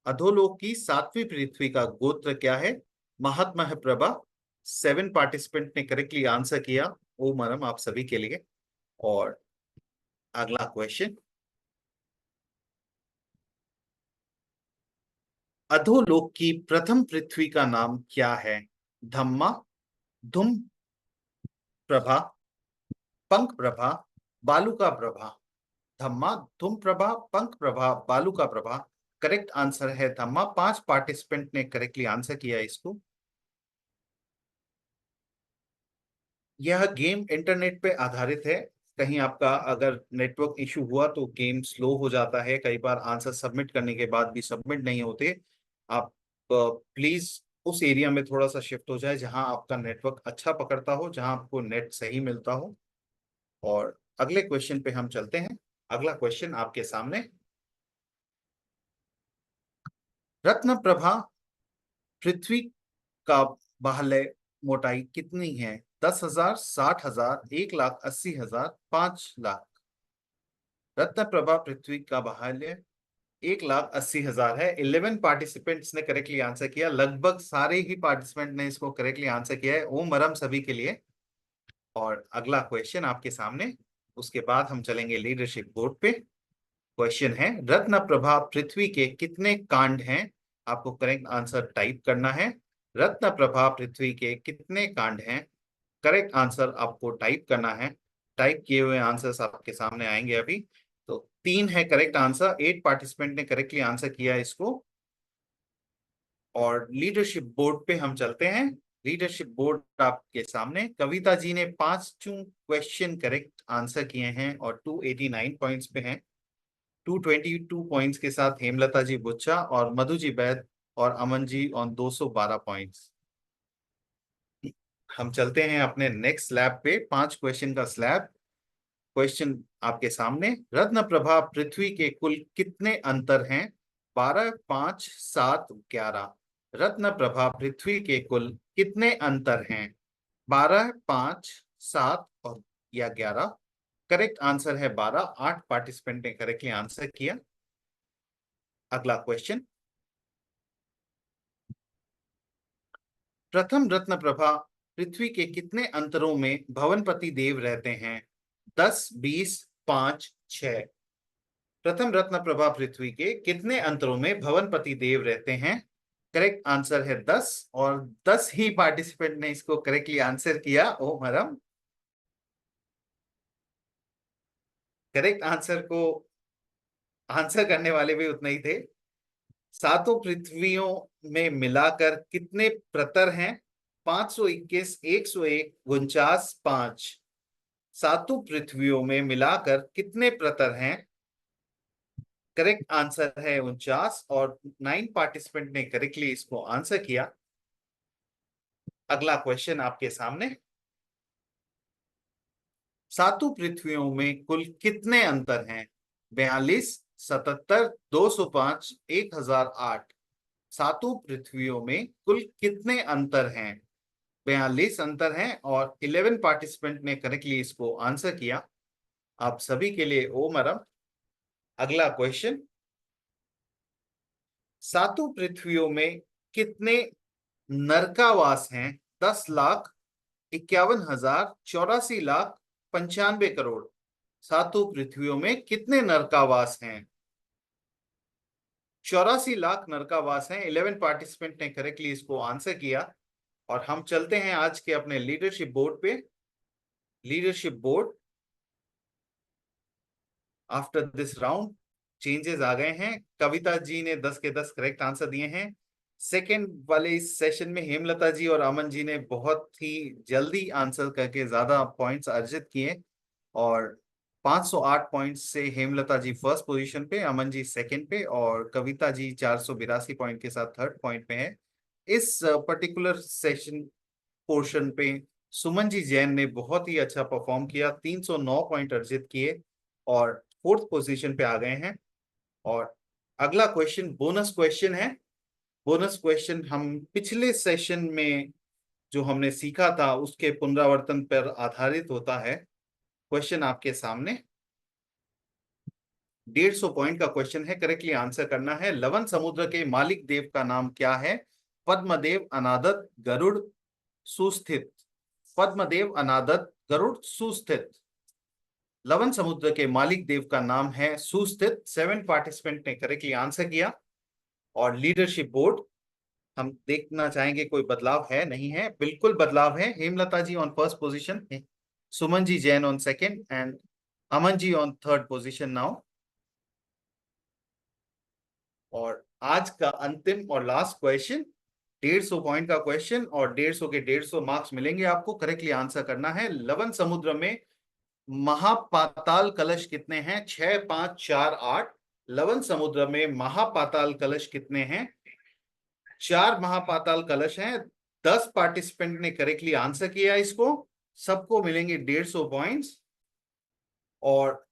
अधोलोक की 7वीं पृथ्वी का गोत्र क्या है? महात्मा प्रभा। 7 पार्टिसिपेंट ने करेक्टली आंसर किया। ओ मरम आप सभी के लिए। और अगला क्वेश्चन, अधोलोक की प्रथम पृथ्वी का नाम क्या है? धम्मा, धूम प्रभा, पंख प्रभा, बालुका प्रभा। धम्मा, धूम प्रभा, पंख प्रभा, बालुका प्रभा। करेक्ट आंसर है धम्मा। 5 पार्टिसिपेंट ने करेक्टली आंसर किया इसको। यह गेम इंटरनेट पे आधारित है। कहीं आपका अगर नेटवर्क इशू हुआ तो गेम स्लो हो जाता है। कई बार आंसर सबमिट करने के बाद भी सबमिट नहीं होते। आप प्लीज उस एरिया में थोड़ा सा शिफ्ट हो जाए जहां आपका नेटवर्क अच्छा पकड़ता हो, जहां आपको नेट सही मिलता हो। और अगले क्वेश्चन पे हम चलते हैं। अगला क्वेश्चन आपके सामने, रत्न प्रभा पृथ्वी का बाह्य मोटाई कितनी है? 10,000, 60,000, 1,80,000, 5,00,000। रत्न प्रभा पृथ्वी का बाह्य 1,80,000 है। 11 पार्टिसिपेंट्स ने करेक्टली आंसर किया। लगभग सारे ही पार्टिसिपेंट ने इसको करेक्टली आंसर किया है। ओम मरम सभी के लिए। और अगला क्वेश्चन आपके सामने, उसके बाद हम चलेंगे लीडरशिप बोर्ड पे। क्वेश्चन है, रत्न प्रभा पृथ्वी के कितने कांड हैं? आपको करेक्ट आंसर टाइप करना है। रत्न प्रभा पृथ्वी के कितने कांड हैं? करेक्ट आंसर आपको टाइप करना है। टाइप किए हुए आंसर्स आपके सामने आएंगे अभी। तो 3 है करेक्ट आंसर। 8 पार्टिसिपेंट ने करेक्टली आंसर किया इसको। और लीडरशिप बोर्ड पे हम चलते हैं। लीडरशिप बोर्ड आपके सामने, कविता जी ने 5 क्वेश्चन करेक्ट आंसर किए हैं और 289 पॉइंट्स पे हैं। 222 पॉइंट्स के साथ हेमलता जी बुच्चा और मधु जी बैद और अमन जी ऑन 212 पॉइंट्स। हम चलते हैं अपने नेक्स्ट स्लैब पे, 5 क्वेश्चन का स्लैब। क्वेश्चन आपके सामने, रत्न प्रभा पृथ्वी के कुल कितने अंतर हैं? 12, 5, 7, 11। रत्न प्रभा पृथ्वी के कुल कितने अंतर हैं? 12, 5, 7 और या 11। करेक्ट आंसर है 12। 8 पार्टिसिपेंट ने करेक्टली आंसर किया। अगला क्वेश्चन, प्रथम रत्न प्रभा पृथ्वी के कितने अंतरों में भवनपति देव रहते हैं? 10, 20, 5, 6। प्रथम रत्न प्रभा पृथ्वी के कितने अंतरों में भवनपति देव रहते हैं? करेक्ट आंसर है 10 और 10 ही पार्टिसिपेंट ने इसको करेक्टली आंसर किया। ओ मरम, करेक्ट आंसर को आंसर करने वाले भी उतने ही थे। सातों पृथ्वियों में मिलाकर कितने प्रतर हैं? 521, 101, 49, 5। सातों पृथ्वियों में मिलाकर कितने प्रतर हैं? करेक्ट आंसर है 49 और 9 पार्टिसिपेंट ने करेक्टली इसको आंसर किया। अगला क्वेश्चन आपके सामने, सातों पृथ्वियों में कुल कितने अंतर हैं? 42, 77, 205, 1008। सातों पृथ्वियों में कुल कितने अंतर हैं? 42 अंतर हैं और 11 पार्टिसिपेंट ने करेक्टली इसको आंसर किया। आप सभी के लिए ओ मरम। अगला क्वेश्चन, सातों पृथ्वियों में कितने नरकावास हैं? 10,51,000, 84,95,000। सातों पृथ्वियों में कितने नरकावास हैं? 84 लाख नरकावास हैं। 11 पार्टिसिपेंट ने करेक्टली इसको आंसर किया। और हम चलते हैं आज के अपने लीडरशिप बोर्ड पे। Leadership board, after this round changes आ गए हैं। कविता जी ने 10 के 10 करेक्ट आंसर दिए हैं। सेकंड वाले इस सेशन में हेमलता जी और अमन जी ने बहुत ही जल्दी आंसर करके ज्यादा पॉइंट्स अर्जित किए और 508 पॉइंट्स से हेमलता जी फर्स्ट पोजीशन पे, अमन जी सेकंड पे और कविता जी 482 पॉइंट के साथ थर्ड पॉइंट पे है। इस पर्टिकुलर सेशन पोर्शन पे सुमन जी जैन ने बहुत ही अच्छा परफॉर्म किया, 309 पॉइंट अर्जित किए और फोर्थ पोजीशन पे आ गए हैं। और अगला क्वेश्चन बोनस क्वेश्चन है। बोनस क्वेश्चन हम पिछले सेशन में जो हमने सीखा था उसके पुनरावर्तन पर आधारित होता है। क्वेश्चन आपके सामने 150 पॉइंट का क्वेश्चन है, करेक्टली आंसर करना है। लवन समुद्र के मालिक देव का नाम क्या है? पद्मदेव, अनादत, गरुड़, सुस्थित। पद्मदेव, अनादत, गरुड़, सुस्थित। लवन समुद्र के मालिक देव का नाम है सुस्थित। 7 पार्टिसिपेंट ने करेक्टली आंसर किया। और लीडरशिप बोर्ड हम देखना चाहेंगे कोई बदलाव है, नहीं है? बिल्कुल बदलाव है। Hemlata ji on first position, Suman ji Jain on second and Aman ji on third position now. और आज का अंतिम और लास्ट क्वेश्चन 150 पॉइंट का क्वेश्चन और 150 के 150 मार्क्स मिलेंगे आपको। करेक्टली आंसर करना है। लवन समुद्र में महापाताल कलश कितने हैं? 6, 5, 4, 8। लवन समुद्र में महापाताल कलश कितने हैं? 4 महापाताल कलश हैं। 10 पार्टिसिपेंट ने करेक्टली आंसर किया इसको, सबको मिलेंगे 150 पॉइंट्स। और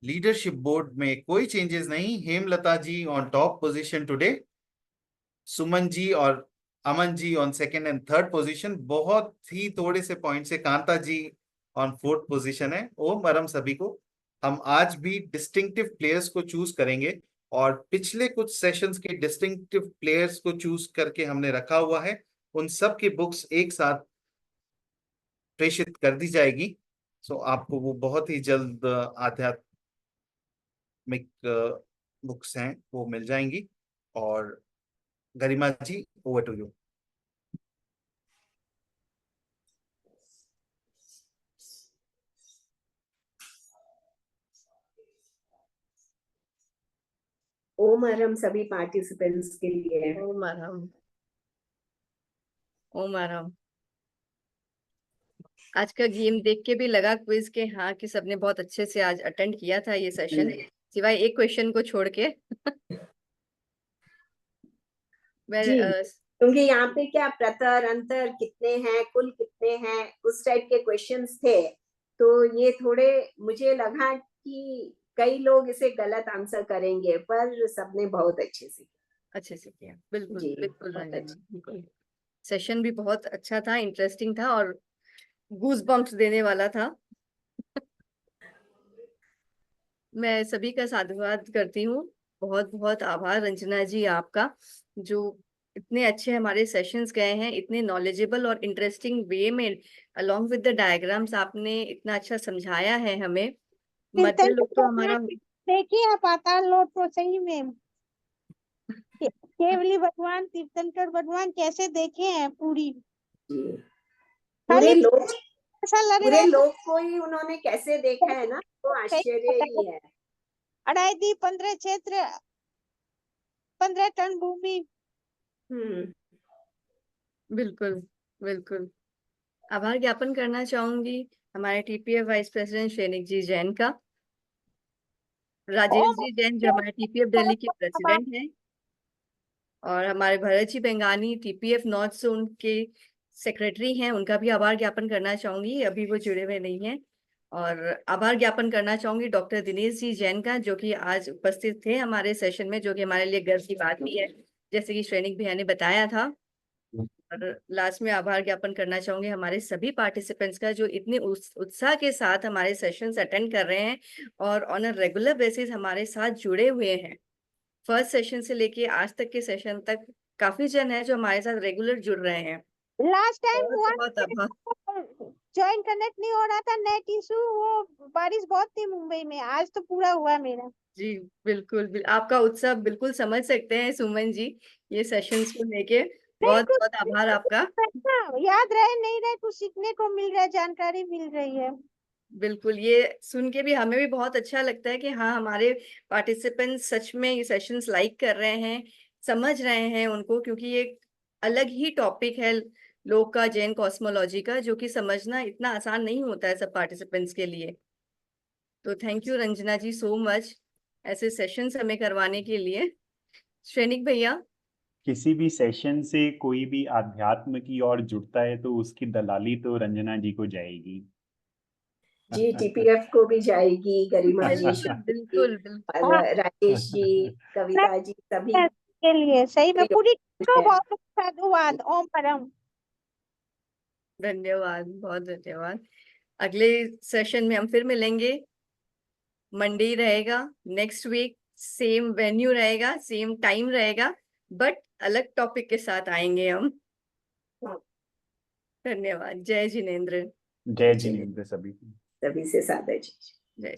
लीडरशिप बोर्ड में कोई चेंजेस नहीं। Hemlata ji on top position today, Suman ji और Aman ji on second and third position, बहुत ही थोड़े से पॉइंट से Kanta ji on fourth position है। ओम परम सभी को। हम आज भी डिस्टिंक्टिव प्लेयर्स को चूज करेंगे और पिछले कुछ सेशंस के डिस्टिंक्टिव प्लेयर्स को चूज करके हमने रखा हुआ है। उन सब की बुक्स एक साथ प्रेषित कर दी जाएगी। सो आपको वो बहुत ही जल्द आध्यात्मिक बुक्स हैं वो मिल जाएंगी। और गरिमा जी, ओवर टू यू। ओम अरहम सभी पार्टिसिपेंट्स के लिए। ओम अरहम, ओम अरहम। आज का गेम देख के भी लगा क्विज के हाँ कि सबने बहुत अच्छे से आज अटेंड किया था ये सेशन, सिवाय एक क्वेश्चन को छोड़ के। मैं जी, क्योंकि यहाँ पे क्या प्रतर अंतर कितने हैं, कुल कितने हैं, उस टाइप के क्वेश्चंस थे। तो ये थोड़े मुझे लगा कि कई लोग इसे गलत आंसर करेंगे, पर सबने बहुत अच्छे से किया। बिल्कुल जी, बिल्कुल बहुत रंजन, अच्छा। बिल्कुल। सेशन भी बहुत अच्छा था, इंटरेस्टिंग था और गूज बम्प्स देने वाला था। मैं सभी का साधुवाद करती हूँ। बहुत बहुत आभार रंजना जी आपका, जो इतने अच्छे हमारे सेशंस गए हैं, इतने नॉलेजेबल और इंटरेस्टिंग वे में अलोंग विद द डायग्राम्स आपने इतना अच्छा समझाया है हमें। मध्य लोग तो हमारा देखिए आप पाताल लोक तो सही में केवली भगवान तीर्थंकर भगवान कैसे देखे हैं पूरी पूरे खाली लोग, ऐसा लग रहा पूरे है लोग को ही उन्होंने कैसे देखा है ना, तो आश्चर्य ही है। 2.5 दी 15 क्षेत्र 15 टन भूमि। बिल्कुल बिल्कुल। आभार ज्ञापन करना चाहूंगी हमारे टीपीएफ वाइस प्रेसिडेंट सैनिक जी जैन का, राजेश जी जैन जो हमारे टीपीएफ दिल्ली के प्रेसिडेंट हैं, और हमारे Bharat ji Bengani TPF north zone के सेक्रेटरी हैं, उनका भी आभार ज्ञापन करना चाहूंगी, अभी वो जुड़े हुए नहीं हैं। और आभार ज्ञापन करना चाहूंगी डॉक्टर दिनेश जी जैन का, जो कि आज उपस्थित थे हमारे सेशन में, जो कि हमारे लिए गर्व की बात भी है, जैसे कि सैनिक भैया ने बताया था। और लास्ट में आभार ज्ञापन करना चाहूंगी हमारे सभी पार्टिसिपेंट्स का, जो इतने उत्साह के साथ हमारे सेशंस अटेंड कर रहे हैं और ऑन अ रेगुलर बेसिस हमारे साथ जुड़े हुए हैं। फर्स्ट सेशन से लेके आज तक के सेशन तक काफी जन है जो हमारे साथ रेगुलर जुड़ रहे हैं। लास्ट टाइम हुआ बहुत आभार। ज्वाइन कनेक्ट नहीं हो रहा था, नेट इशू, वो बारिश बहुत थी मुंबई में, आज तो पूरा हुआ मेरा। जी बिल्कुल, आपका उत्साह बिल्कुल समझ सकते हैं सुमन जी ये सेशंस को लेके। बहुत बहुत आभार आपका। याद रहे नहीं रहे, कुछ सीखने को मिल रहा है, जानकारी मिल रही है। बिल्कुल, ये सुन के भी हमें भी बहुत अच्छा लगता है कि हाँ, हमारे पार्टिसिपेंट्स सच में ये सेशंस लाइक कर रहे हैं, समझ रहे हैं उनको, क्योंकि ये एक अलग ही टॉपिक है लोक का, जैन कॉस्मोलॉजी का, जो कि समझना इतना आसान नहीं होता है सब पार्टिसिपेंट्स के लिए। तो thank you Ranjana ji so much ऐसे सेशंस हमें करवाने के लिए। श्रेनिक भैया, किसी भी सेशन से कोई भी आध्यात्म की ओर जुड़ता है तो उसकी दलाली तो रंजना जी को जाएगी। जी, टीपीएफ को भी जाएगी, गरिमा जी, बिल्कुल बिल्कुल। राजेश जी, कविता जी, सभी के लिए सही में पूरी टीम को बहुत साधुवाद। ओम परम। धन्यवाद, बहुत धन्यवाद। अगले सेशन में हम फिर मिलेंगे, मंडे रहेगा नेक्स्ट वीक, सेम वेन्यू रहेगा, सेम टाइम रहेगा, बट अलग टॉपिक के साथ आएंगे हम। धन्यवाद। जय जिनेंद्र। जय जिनेंद्र सभी। सभी से सादा जी। जय